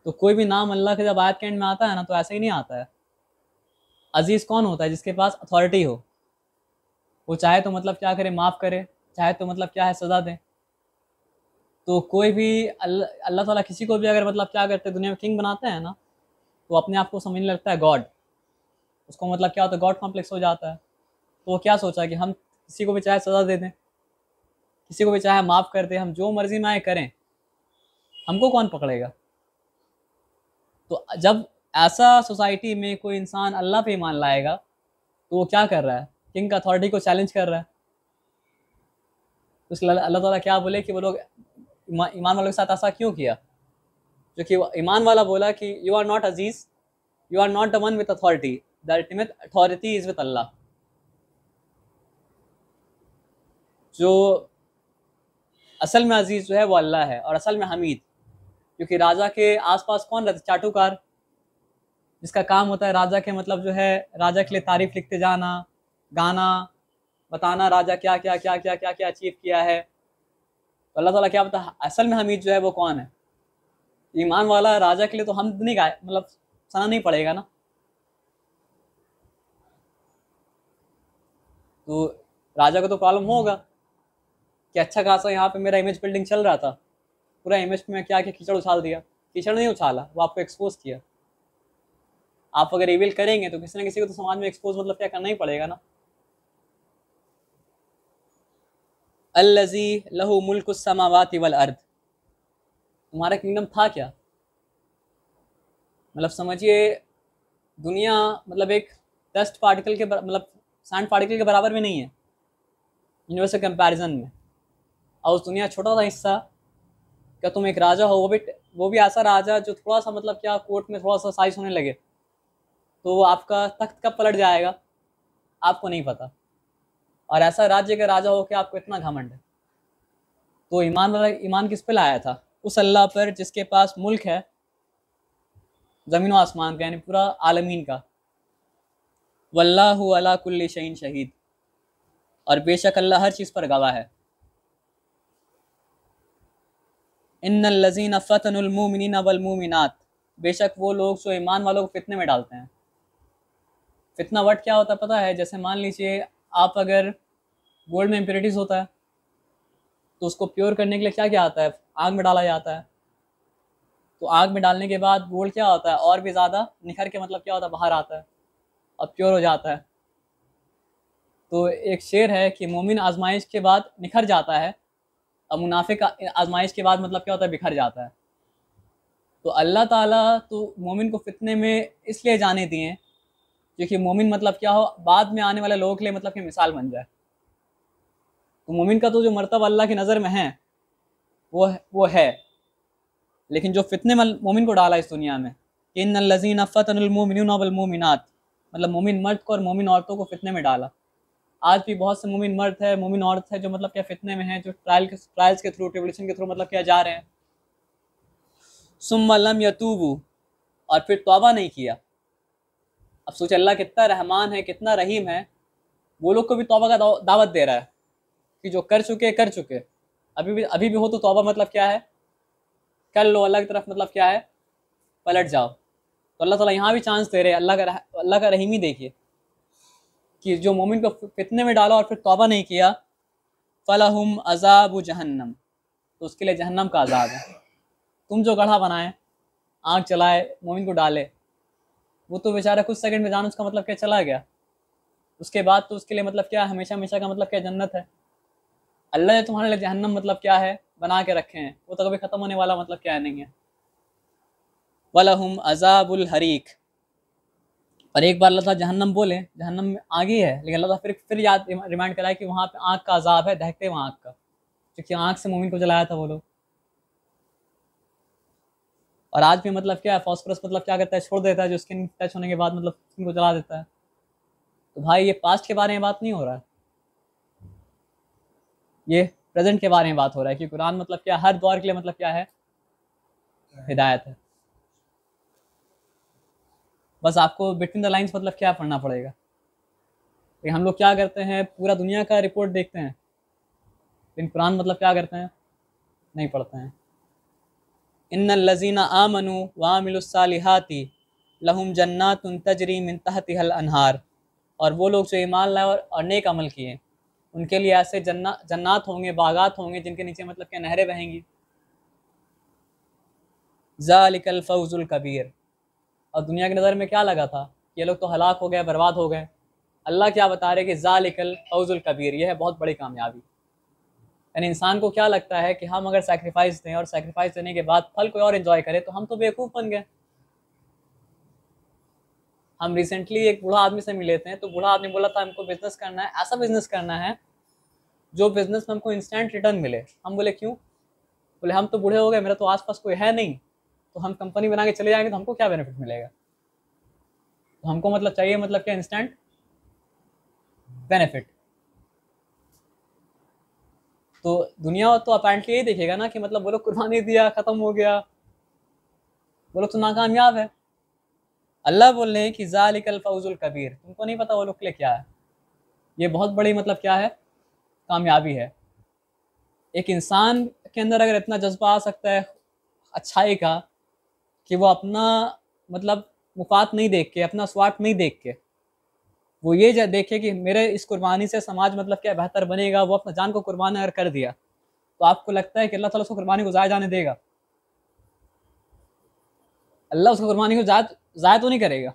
तो कोई भी नाम अल्लाह के जब आयत के एंड में आता है ना तो ऐसे ही नहीं आता है। अजीज़ कौन होता है? जिसके पास अथॉरिटी हो, वो चाहे तो मतलब क्या करे, माफ़ करे, चाहे तो मतलब क्या है, सज़ा दे। तो कोई भी अल्लाह ताला किसी को भी अगर मतलब क्या करते हैं, दुनिया में किंग बनाते हैं ना, तो अपने आप को समझने लगता है गॉड। उसको मतलब क्या होता है, गॉड कॉम्प्लेक्स हो जाता है। तो वो क्या सोचा कि हम किसी को भी चाहे सज़ा दे दें, किसी को भी चाहे माफ़ कर दें, हम जो मर्ज़ी में आए करें, हमको कौन पकड़ेगा? तो जब ऐसा सोसाइटी में कोई इंसान अल्लाह पे ईमान लाएगा तो वो क्या कर रहा है? किंग का अथॉरिटी को चैलेंज कर रहा है। तो इसलिए अल्लाह ताला क्या बोले कि वो लोग ईमान वालों के साथ ऐसा क्यों किया? जो कि ईमान वाला बोला कि you are not Aziz, you are not the one with authority, the ultimate authority is with Allah. जो असल में अजीज़ जो है वो अल्लाह है, और असल में हमीद। क्योंकि राजा के आसपास कौन रहता है? चाटुकार, जिसका काम होता है राजा के मतलब जो है राजा के लिए तारीफ लिखते जाना, गाना, बताना राजा क्या क्या क्या क्या क्या क्या अचीव किया है। तो अल्लाह ताला क्या बता, असल में हमीद जो है वो कौन है? ईमान वाला राजा के लिए तो हम नहीं गाए, मतलब सना नहीं पड़ेगा ना। तो राजा को तो प्रॉब्लम होगा कि अच्छा खासा यहाँ पे मेरा इमेज बिल्डिंग चल रहा था, पूरा इमेज में क्या क्या कीचड़ उछाल दिया। कीचड़ नहीं उछाला, वो आपको एक्सपोज किया। आप अगर रिवील करेंगे तो किसी ना किसी को तो समाज में एक्सपोज मतलब क्या करना ही पड़ेगा ना। अल्लज़ी लहू मुल्कुस समावाति वल अर्द, तुम्हारा किंगडम था क्या? मतलब समझिए दुनिया मतलब एक डस्ट पार्टिकल के मतलब सैंड पार्टिकल के बराबर भी नहीं है यूनिवर्स के कंपैरिजन में। और उस दुनिया छोटा सा हिस्सा, क्या तुम एक राजा हो, वो भी ऐसा राजा जो थोड़ा सा मतलब क्या कोर्ट में थोड़ा सा साइज होने लगे तो वो आपका तख्त कब पलट जाएगा आपको नहीं पता। और ऐसा राज्य का राजा हो कि आपको इतना घमंड है। तो ईमान वाला ईमान किस पे लाया था? उस अल्लाह पर जिसके पास मुल्क है ज़मीन व आसमान का, यानी पूरा आलमीन का। वल्लाहु अला कुल्ली शैइन शहीद, और बेशक अल्लाह हर चीज़ पर गवाह है। इन्नल लज़ीना फ़तनुल मुमिनीना वल मुमिनात, बेशक वो लोग जो ईमान वालों को फितने में डालते हैं। फितना वर्ड क्या होता है पता है? जैसे मान लीजिए आप अगर गोल्ड में इम्प्योरिटीज़ होता है तो उसको प्योर करने के लिए क्या क्या आता है? आग में डाला जाता है। तो आग में डालने के बाद गोल्ड क्या होता है? और भी ज़्यादा निखर के मतलब क्या होता है? बाहर आता है और प्योर हो जाता है। तो एक शेर है कि मोमिन आजमाइश के बाद निखर जाता है और मुनाफिक आजमाइश के बाद मतलब क्या होता है? बिखर जाता है। तो अल्लाह ताला तो मोमिन को फितने में इसलिए जाने दिए क्योंकि मोमिन मतलब क्या हो, बाद में आने वाले लोगों के लिए मतलब कि मिसाल बन जाए। तो मोमिन का तो जो मर्तबा अल्लाह की नज़र में है वो है। लेकिन जो फितने में मोमिन को डाला इस दुनिया में, इन्नल लज़ीना फ़तनुल मुमिनीना वल मुमिनात, मतलब मोमिन मर्द को और मोमिन औरतों को फितने में डाला। आज भी बहुत से मोमिन मर्द है, मोमिन औरत है जो मतलब क्या फितने में है, जो ट्रायल्स के थ्रू, ट्रिब्यूलेशन के थ्रू मतलब क्या जा रहे हैं। सुम्मा लम यतूबू, और फिर तौबा नहीं किया। अब सोच अल्लाह कितना रहमान है, कितना रहीम है, वो लोग को भी तौबा का दावत दे रहा है कि जो कर चुके कर चुके, अभी भी हो तो तौबा मतलब क्या है? कर लो, अल्लाह की तरफ मतलब क्या है? पलट जाओ। तो अल्लाह ताला यहाँ भी चांस दे रहे हैं। अल्लाह का रहीमी देखिए कि जो मोमिन को फितने में डाला और फिर तौबा नहीं किया, फलहुम अज़ाबु जहन्नम, तो उसके लिए जहन्नम का अजाब है। तुम जो गढ़ा बनाए, आग चलाए, मोमिन को डाले, वो तो बेचारा कुछ सेकंड में जान उसका मतलब क्या चला गया। उसके बाद तो उसके लिए मतलब क्या, हमेशा हमेशा का मतलब क्या जन्नत है। अल्लाह ने तुम्हारे लिए जहन्नम मतलब क्या है बना के रखे हैं, वो तो कभी ख़त्म होने वाला मतलब क्या नहीं है। वलहुम अज़ाबुल हरीक। और एक बार अल्लाह ताला जहन्नम बोले, जहन्नम में आग ही है, लेकिन अल्लाह ताला फिर याद रिमाइंड कराए कि वहाँ पे आग का अजाब है, दहकते वहाँ आग का, क्योंकि आग से मोमिन को जलाया था वो लोग। और आज भी मतलब क्या है, फॉस्फोरस मतलब क्या करता है, छोड़ देता है, जो स्किन टच होने के बाद मतलब स्किन को जला देता है। तो भाई ये पास्ट के बारे में बात नहीं हो रहा है, ये प्रेजेंट के बारे में बात हो रहा है, कि कुरान मतलब क्या हर दौर के लिए मतलब क्या है, हिदायत है। बस आपको बिटवीन द लाइंस मतलब क्या पढ़ना पड़ेगा। लेकिन हम लोग क्या करते हैं, पूरा दुनिया का रिपोर्ट देखते हैं, लेकिन कुरान मतलब क्या करते हैं, नहीं पढ़ते हैं। इन्नल लज़ीना आमनु व आमिलुस्सालिहाति लहुम जन्नातुन तजरी मिन तहतिहल अनहार। और वो लोग जो ईमान लाए और नेक अमल किए, उनके लिए ऐसे जन्नात होंगे, बागात होंगे, जिनके नीचे मतलब क्या नहरें बहेंगी। ज़ालिकल फौजुल कबीर। और दुनिया की नज़र में क्या लगा था, ये लोग तो हलाक हो गए, बर्बाद हो गए। अल्लाह क्या बता रहे कि ज़ालिकल फौजुल कबीर, यह है बहुत बड़ी कामयाबी। यानी इंसान को क्या लगता है कि हम अगर सेक्रीफाइस दें और सेक्रीफाइस देने के बाद फल कोई और एंजॉय करे तो हम तो बेवकूफ़ बन गए। हम रिसेंटली एक बूढ़ा आदमी से मिले थे, तो बूढ़ा आदमी बोला था हमको बिजनेस करना है, ऐसा बिजनेस करना है जो बिजनेस में हमको इंस्टेंट रिटर्न मिले। हम बोले क्यों? बोले हम तो बूढ़े हो गए, मेरा तो आसपास कोई है नहीं, तो हम कंपनी बना के चले जाएंगे तो हमको क्या बेनिफिट मिलेगा। तो हमको मतलब चाहिए मतलब क्या, इंस्टेंट बेनिफिट। तो दुनिया तो अपेरेंटली यही देखेगा ना कि मतलब वो लोग कुर्बानी दिया, खत्म हो गया, वो लोग तो नाकामयाब है। अल्लाह बोल रहे हैं कि ज़ालिकल फौजुल कबीर, तुमको नहीं पता वो लोग के लिए क्या है, ये बहुत बड़ी मतलब क्या है, कामयाबी है। एक इंसान के अंदर अगर इतना जज्बा आ सकता है अच्छाई का, कि वो अपना मतलब मुफाद नहीं देख के, अपना स्वार्थ नहीं देख के, वो ये देखे कि मेरे इस कुर्बानी से समाज मतलब क्या बेहतर बनेगा, वो अपना जान को कुर्बान अगर कर दिया, तो आपको लगता है कि अल्लाह ताला उसको कुर्बानी को ज़ाया जाने देगा? अल्लाह उसको कुर्बानी को ज़ाया तो नहीं करेगा।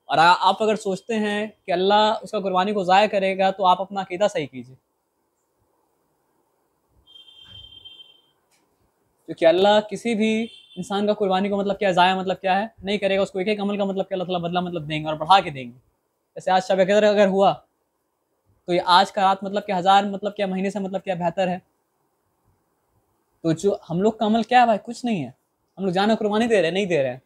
और आप अगर सोचते हैं कि अल्लाह उसका कुर्बानी को ज़ाया करेगा, तो आप अपना अकीदा सही कीजिए, क्योंकि अल्लाह किसी भी इंसान का कुर्बानी को मतलब क्या ज़ाया मतलब क्या है, नहीं करेगा। उसको एक एक अमल का मतलब क्या अल्लाह ताला बदला मतलब देंगे और बढ़ा के देंगे। जैसे आज शब कदर अगर हुआ, तो ये आज का रात मतलब क्या हज़ार मतलब क्या महीने से मतलब क्या बेहतर है। तो जो हम लोग का अमल क्या है भाई, कुछ नहीं है। हम लोग जान कुर्बानी दे रहे हैं, नहीं दे रहे हैं,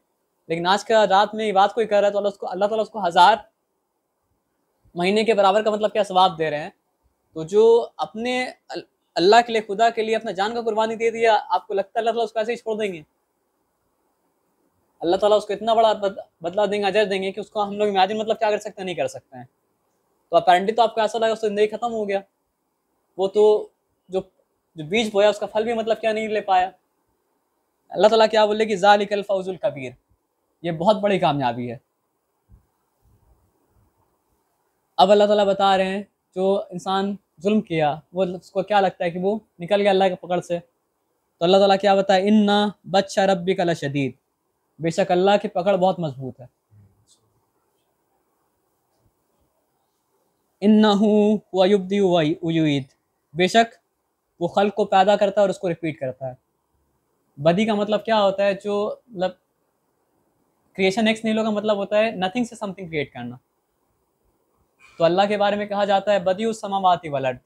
लेकिन आज का रात में इबादत कोई कर रहा है, तो अल्लाह ताला उसको हज़ार महीने के बराबर का मतलब क्या सवाब दे रहे हैं। तो जो अपने अल्लाह के लिए, खुदा के लिए अपना जान का कुर्बानी दे दिया, आपको लगता है अल्लाह ताला उसको ऐसे ही छोड़ देंगे? अल्लाह ताला उसको इतना बड़ा बदला देंगे, अजर देंगे, कि उसको हम लोग इमेजिन मतलब क्या कर सकते हैं, नहीं कर सकते हैं। तो अपेरेंटली तो आपको ऐसा लगा उसकी ज़िंदगी खत्म हो गया, वो तो जो जो बीज बोया उसका फल भी मतलब क्या नहीं ले पाया। अल्लाह ताला क्या बोले कि ज़ालिकल फौजुल कबीर, ये बहुत बड़ी कामयाबी है। अब अल्लाह ताला बता रहे हैं जो इंसान जुल्म किया, वो उसको क्या लगता है कि वो निकल गया अल्लाह की पकड़ से। तो अल्लाह ताला क्या बताया, इन्ना बच्चा रब्बिका लशदीद, बेशक अल्लाह की पकड़ बहुत मजबूत है। इन्नहु हुवा युब्दी व युईद, बेशक वो खल्क को पैदा करता है और उसको रिपीट करता है। बदी का मतलब क्या होता है, जो मतलब क्रिएशन एक्स नीलो का मतलब होता है नथिंग से समथिंग क्रिएट करना। तो अल्लाह के बारे में कहा जाता है बदी उस समावाती वलड,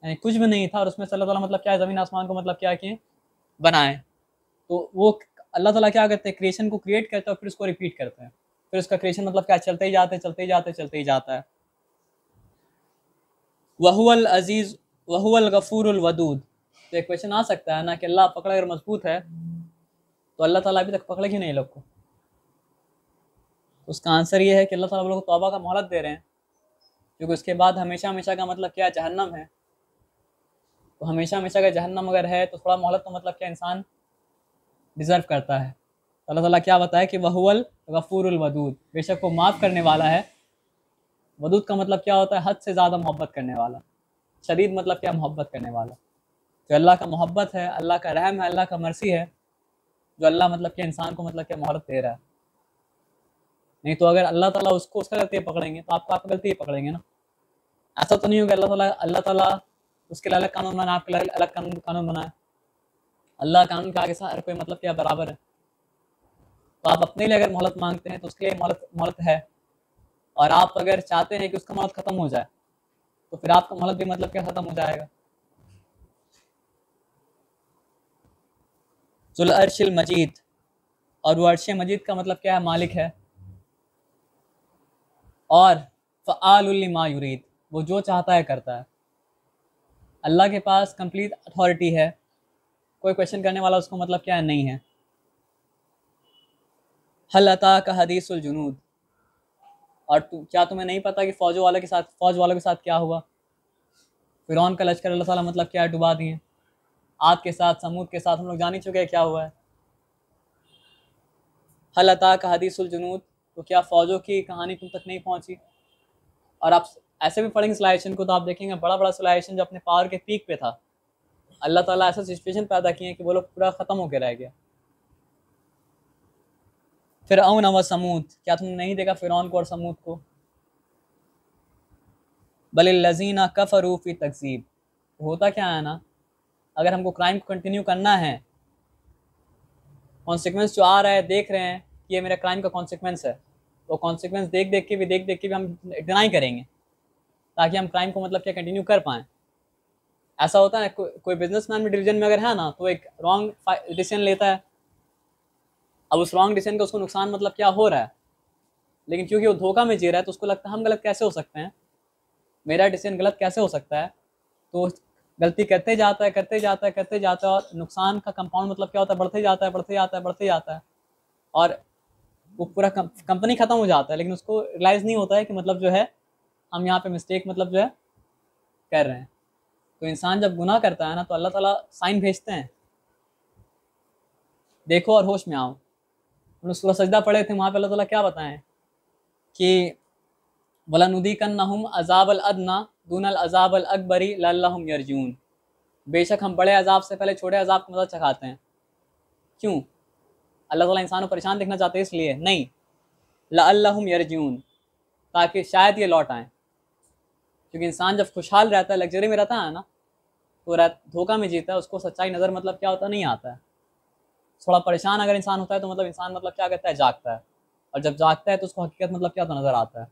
यानी कुछ भी नहीं था और उसमें से अल्लाह ताला मतलब क्या है, ज़मीन आसमान को मतलब क्या किए, बनाए। तो वो अल्लाह ताला क्या करते हैं, क्रिएशन को क्रिएट करते हैं और फिर उसको रिपीट करते हैं, फिर उसका क्रिएशन मतलब क्या चलते ही जाते, चलते ही जाते, चलते ही जाता है। वहुवल अजीज़ वहुवल गफूरुल वदूद। तो एक क्वेश्चन आ सकता है ना कि अल्लाह पकड़ अगर मजबूत है, तो अल्लाह ताला अभी तक पकड़े क्यों नहीं लोग को? उसका आंसर ये है कि अल्लाह ताला लोगों को तौबा का मोहलत दे रहे हैं, क्योंकि उसके बाद हमेशा हमेशा का मतलब क्या है, जहन्नम है। तो हमेशा हमेशा का जहन्नम अगर है, तो थोड़ा मोहलत तो मतलब क्या इंसान डिज़र्व करता है। तो अल्लाह ताला क्या बताया कि वहुवल गफूरुल वदूद, बेशक वो माफ़ करने वाला है। वदूद का मतलब क्या होता है, हद से ज़्यादा मोहब्बत करने वाला। शदीद मतलब क्या, मोहब्बत करने वाला। जो अल्लाह का मोहब्बत है, अल्लाह का रहम है, अल्लाह का मर्सी है, जो अल्लाह मतलब कि इंसान को मतलब क्या मोहलत दे रहा है। नहीं तो अगर अल्लाह ताला उसको उसका गलती पकड़ेंगे तो आपको आपका गलती पकड़ेंगे ना। ऐसा तो नहीं होगा अल्लाह ताला उसके लिए अलग कानून बनाए, आपके लिए अलग कानून बनाए। अल्लाह कानून के आगे हर कोई मतलब क्या बराबर है। तो आप अपने लिए अगर मोहलत मांगते हैं तो उसके लिए मोहलत मोहलत है, और आप अगर चाहते हैं कि उसका मोहलत खत्म हो जाए तो फिर आपका मोहलत भी मतलब क्या खत्म हो जाएगा। जुल अर्शिल मजीद, और वो अर्श मजीद का मतलब क्या है, मालिक है। और फ़आलुल लिमा युरीद, वो जो चाहता है करता है। अल्लाह के पास कंप्लीट अथॉरिटी है, कोई क्वेश्चन करने वाला उसको मतलब क्या है, नहीं है। हल अता का हदीसुल जुनूद, और क्या तुम्हें नहीं पता कि फौज वालों के साथ क्या हुआ। फिरौन का लश्कर अल्लाह ताला मतलब क्या है, डुबा दिए। आद के साथ, समूद के साथ हम लोग जान ही चुके हैं क्या हुआ है। हल अता का हदीसुल जुनूद, तो क्या फौजों की कहानी तुम तक नहीं पहुंची। और आप ऐसे भी पढ़ेंगे सिचुएशन को तो आप देखेंगे बड़ा बड़ा सिचुएशन जो अपने पावर के पीक पे था, अल्लाह ताला ऐसा सिचुएशन पैदा किए कि वो लोग पूरा ख़त्म होकर रह गया। फिर औन व समूद, क्या तुमने नहीं देखा फिरौन को और समूद को। बलिल्लज़ीना कफ़रू फ़ी तकज़ीब, होता क्या है ना, अगर हमको क्राइम को कंटिन्यू करना है, कॉन्सिक्वेंस जो आ रहा है देख रहे हैं कि ये मेरा क्राइम का कॉन्सिक्वेंस है, तो कॉन्सिक्वेंस देख देख के भी हम डिनाई करेंगे ताकि हम क्राइम को मतलब क्या कंटिन्यू कर पाएँ। ऐसा होता है कोई बिजनेसमैन भी डिसीजन में अगर है ना तो एक रॉन्ग डिसीजन लेता है। अब उस रॉन्ग डिसीजन का उसको नुकसान मतलब क्या हो रहा है, लेकिन क्योंकि वो धोखा में जी रहा है तो उसको लगता है हम गलत कैसे हो सकते हैं, मेरा डिसीजन गलत कैसे हो सकता है। तो गलती करते जाता है करते जाता है करते जाता है, और नुकसान का कंपाउंड मतलब क्या होता है, बढ़ते जाता है बढ़ते जाता है बढ़ते जाता है, और वो पूरा कंपनी ख़त्म हो जाता है। लेकिन उसको रियलाइज़ नहीं होता है कि मतलब जो है हम यहाँ पे मिस्टेक मतलब जो है कर रहे हैं। तो इंसान जब गुनाह करता है ना तो अल्लाह ताला साइन भेजते हैं, देखो और होश में आओ। हम लोग सूरह सजदा पढ़े थे, वहाँ पे अल्लाह ताला क्या बताएं कि वलानुदीकन्नहुम अज़ाबल अदना दूनल अज़ाबल अकबरी लअल्लहुम यरजून, बेशक हम बड़े अजाब से पहले छोटे अजाब को मज़ा चखाते हैं। क्यों? अल्लाह ताला इंसान को परेशान देखना चाहते हैं इसलिए नहीं, लअल्लहुम यरजून, ताकि शायद ये लौट आएँ। क्योंकि इंसान जब खुशहाल रहता है, लग्जरी में रहता है ना, तो धोखा में जीता है, उसको सच्चाई नज़र मतलब क्या होता नहीं आता है। थोड़ा परेशान अगर इंसान होता है तो मतलब इंसान मतलब क्या करता है, जागता है, और जब जागता है तो उसको हकीकत मतलब क्या तो नज़र आता है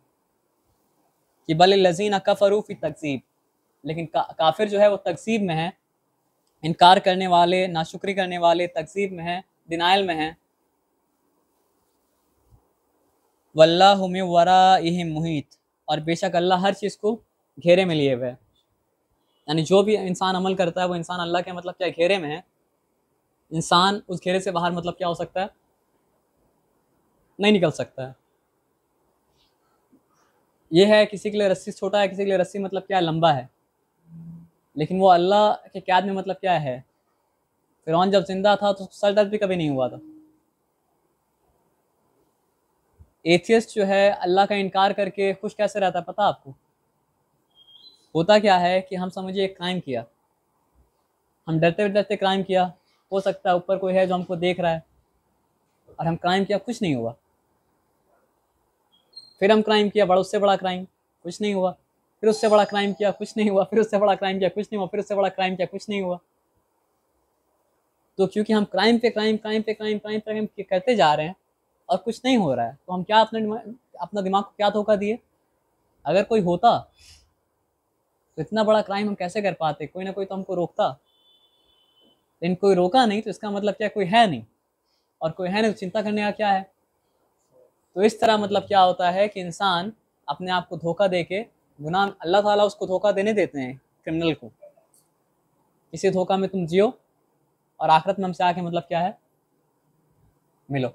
कि बल लजीना कफरू फी तकसीब, लेकिन काफिर जो है वो तकसीब में है, इनकार करने वाले, नाशुक्री करने वाले तकसीब में है, डिनाइल में है। वल्लाहु मिन वराइहिम मुहीत, और बेशक अल्लाह हर चीज़ को घेरे में लिए हुए है। यानी जो भी इंसान अमल करता है वो इंसान अल्लाह के मतलब क्या घेरे में है। इंसान उस घेरे से बाहर मतलब क्या हो सकता है, नहीं निकल सकता है। ये है किसी के लिए रस्सी छोटा है, किसी के लिए रस्सी मतलब क्या लंबा है, लेकिन वो अल्लाह के कैद में मतलब क्या है। फिरौन जब जिंदा था तो सर दर्द भी कभी नहीं हुआ था। एथियस्ट जो है अल्लाह का इनकार करके खुश कैसे रहता है पता आपको। होता क्या है कि हम समझिए एक क्राइम किया, हम डरते डरते क्राइम किया, हो सकता है ऊपर कोई है जो हमको देख रहा है, और हम क्राइम किया, कुछ नहीं हुआ। फिर हम क्राइम किया, बड़ा उससे बड़ा क्राइम, कुछ नहीं हुआ। फिर उससे बड़ा क्राइम किया, कुछ नहीं हुआ। फिर उससे बड़ा क्राइम किया, कुछ नहीं हुआ। फिर उससे बड़ा क्राइम किया, कुछ नहीं हुआ। तो क्योंकि हम क्राइम पे क्राइम क्राइम पे क्राइम क्राइम पे क्राइम करते जा रहे हैं और कुछ नहीं हो रहा है, तो हम क्या अपना दिमाग को क्या धोखा दिए। अगर कोई होता तो इतना बड़ा क्राइम हम कैसे कर पाते, कोई ना कोई तो हमको रोकता। लेकिन कोई रोका नहीं तो इसका मतलब क्या, कोई है नहीं, और कोई है नहीं तो चिंता करने का क्या है। तो इस तरह मतलब क्या होता है कि इंसान अपने आप को धोखा दे के गुनाह, अल्लाह ताला उसको धोखा देने देते हैं क्रिमिनल को, इसी धोखा में तुम जियो और आखिरत में हमसे आके मतलब क्या है मिलो।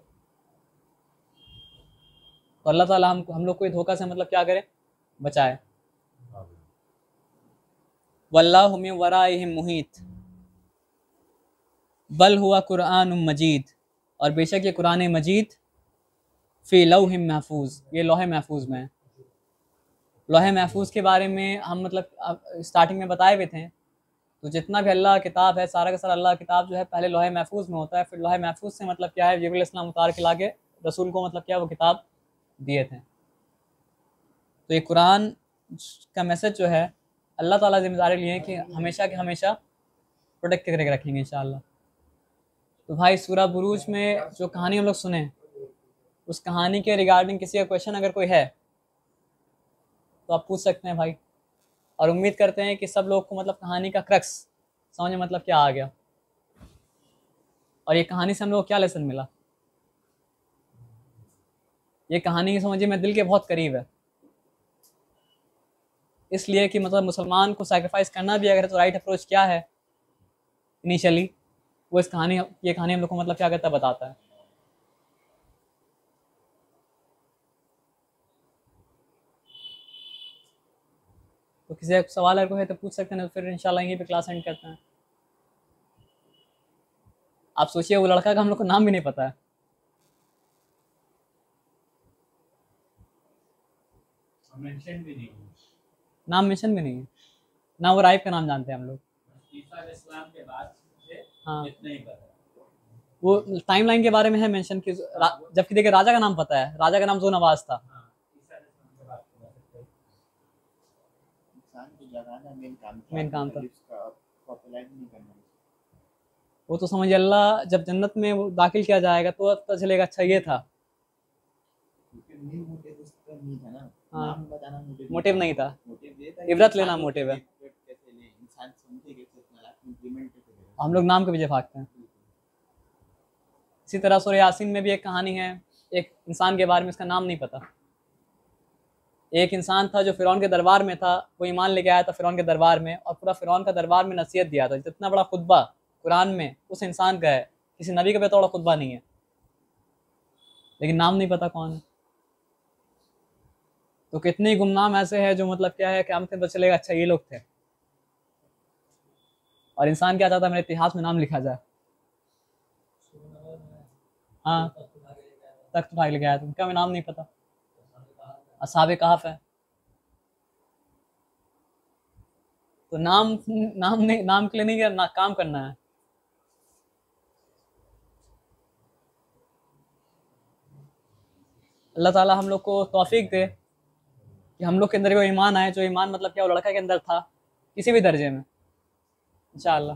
तो अल्लाह ताला हम लोग को धोखा से मतलब क्या करे, बचाए। वल्लाहु मिन वराइहिम मुहीत, बल हुआ कुरान मजीद, और बेशक ये कुरान मजीद फ़ी लौह महफूज, ये लोहे महफूज में है। लोहे महफूज के बारे में हम मतलब स्टार्टिंग में बताए हुए थे। तो जितना भी अल्लाह किताब है, सारा का सारा अल्लाह किताब जो है पहले लोहे महफूज में होता है, फिर लोहे महफूज से मतलब क्या है, जिब्रील इस्लाम उतार के लाके रसूल को मतलब क्या वो किताब दिए थे। तो ये कुरान का मैसेज जो है अल्लाह ताला जिम्मेदारी लिए कि हमेशा के हमेशा प्रोटेक्ट करके रखेंगे इंशाअल्लाह। तो भाई सूरह बुरूज में जो कहानी हम लोग सुने, उस कहानी के रिगार्डिंग किसी का क्वेश्चन अगर कोई है तो आप पूछ सकते हैं भाई। और उम्मीद करते हैं कि सब लोग को मतलब कहानी का क्रक्स समझ में मतलब क्या आ गया, और ये कहानी से हम लोग को क्या लेसन मिला। ये कहानी समझिए मैं दिल के बहुत करीब है, इसलिए कि मतलब मुसलमान को सैक्रिफाइस करना भी अगर है तो राइट अप्रोच क्या है इनिशियली, वो इस कहानी ये कहानी हम लोग को मतलब क्या करता है, बताता है। तो किसी का सवाल अगर कोई है तो पूछ सकते हैं, फिर इंशाल्लाह यहीं पे क्लास एंड करते हैं। आप सोचिए वो लड़का का हम लोग को नाम भी नहीं पता है। मेंशन भी नहीं है। नाम मेंशन भी नहीं है, ना वो राइफ का नाम जानते हैं हम लोग। ईसा अलैहिस्सलाम के बाद से हाँ इतना ही पता है। वो टाइमलाइन के बारे में है मेंशन कि जबकि देखिए राजा का नाम पता है, राजा का नाम जो नवाज था। हाँ, ईसा अलैहिस्सलाम के बाद पता सकते हैं। इंसान को जगाना मेन काम था। उसका पॉपुलर नहीं करना। वो तो समझिए अल्लाह जब जन्नत में वो दाखिल किया जाएगा तो पता चलेगा अच्छा ये था। क्योंकि मेन मोटिव उसका नहीं था ना, हाँ। नाम बताना मोटिव नहीं था, मोटिव ये था इबरत लेना मोटिव है। कैसे ले इंसान समझे कैसे अपना इम्प्लीमेंट कैसे करे। हम लोग नाम के पीछे भागते हैं। इसी तरह सूरह यासीन में भी एक कहानी है, एक इंसान के बारे में, उसका नाम नहीं पता। एक इंसान था जो फिरौन के दरबार में था, वो ईमान लेके आया था फिरौन के दरबार में, और पूरा फिरौन का दरबार में नसीहत दिया था। जितना बड़ा खुतबा कुरान में उस इंसान का है, किसी नबी का भी इतना बड़ा खुतबा नहीं है, लेकिन नाम नहीं पता कौन है। तो कितने ही गुमनाम ऐसे हैं जो मतलब क्या है क़यामत में पता चलेगा अच्छा ये लोग थे, और इंसान क्या चाहता है मेरे इतिहास में नाम लिखा जाए। हाँ तख्त उठा के लेके आया, तुम क्या, हमें नाम नहीं पता। असहाबे कहफ है। तो नाम नाम नहीं, नाम के लिए नहीं करना, काम करना है। अल्लाह ताला हम लोग को तौफीक दे कि हम लोग के अंदर वो ईमान आए, जो ईमान मतलब क्या वो लड़का के अंदर था किसी भी दर्जे में, इंशाअल्लाह।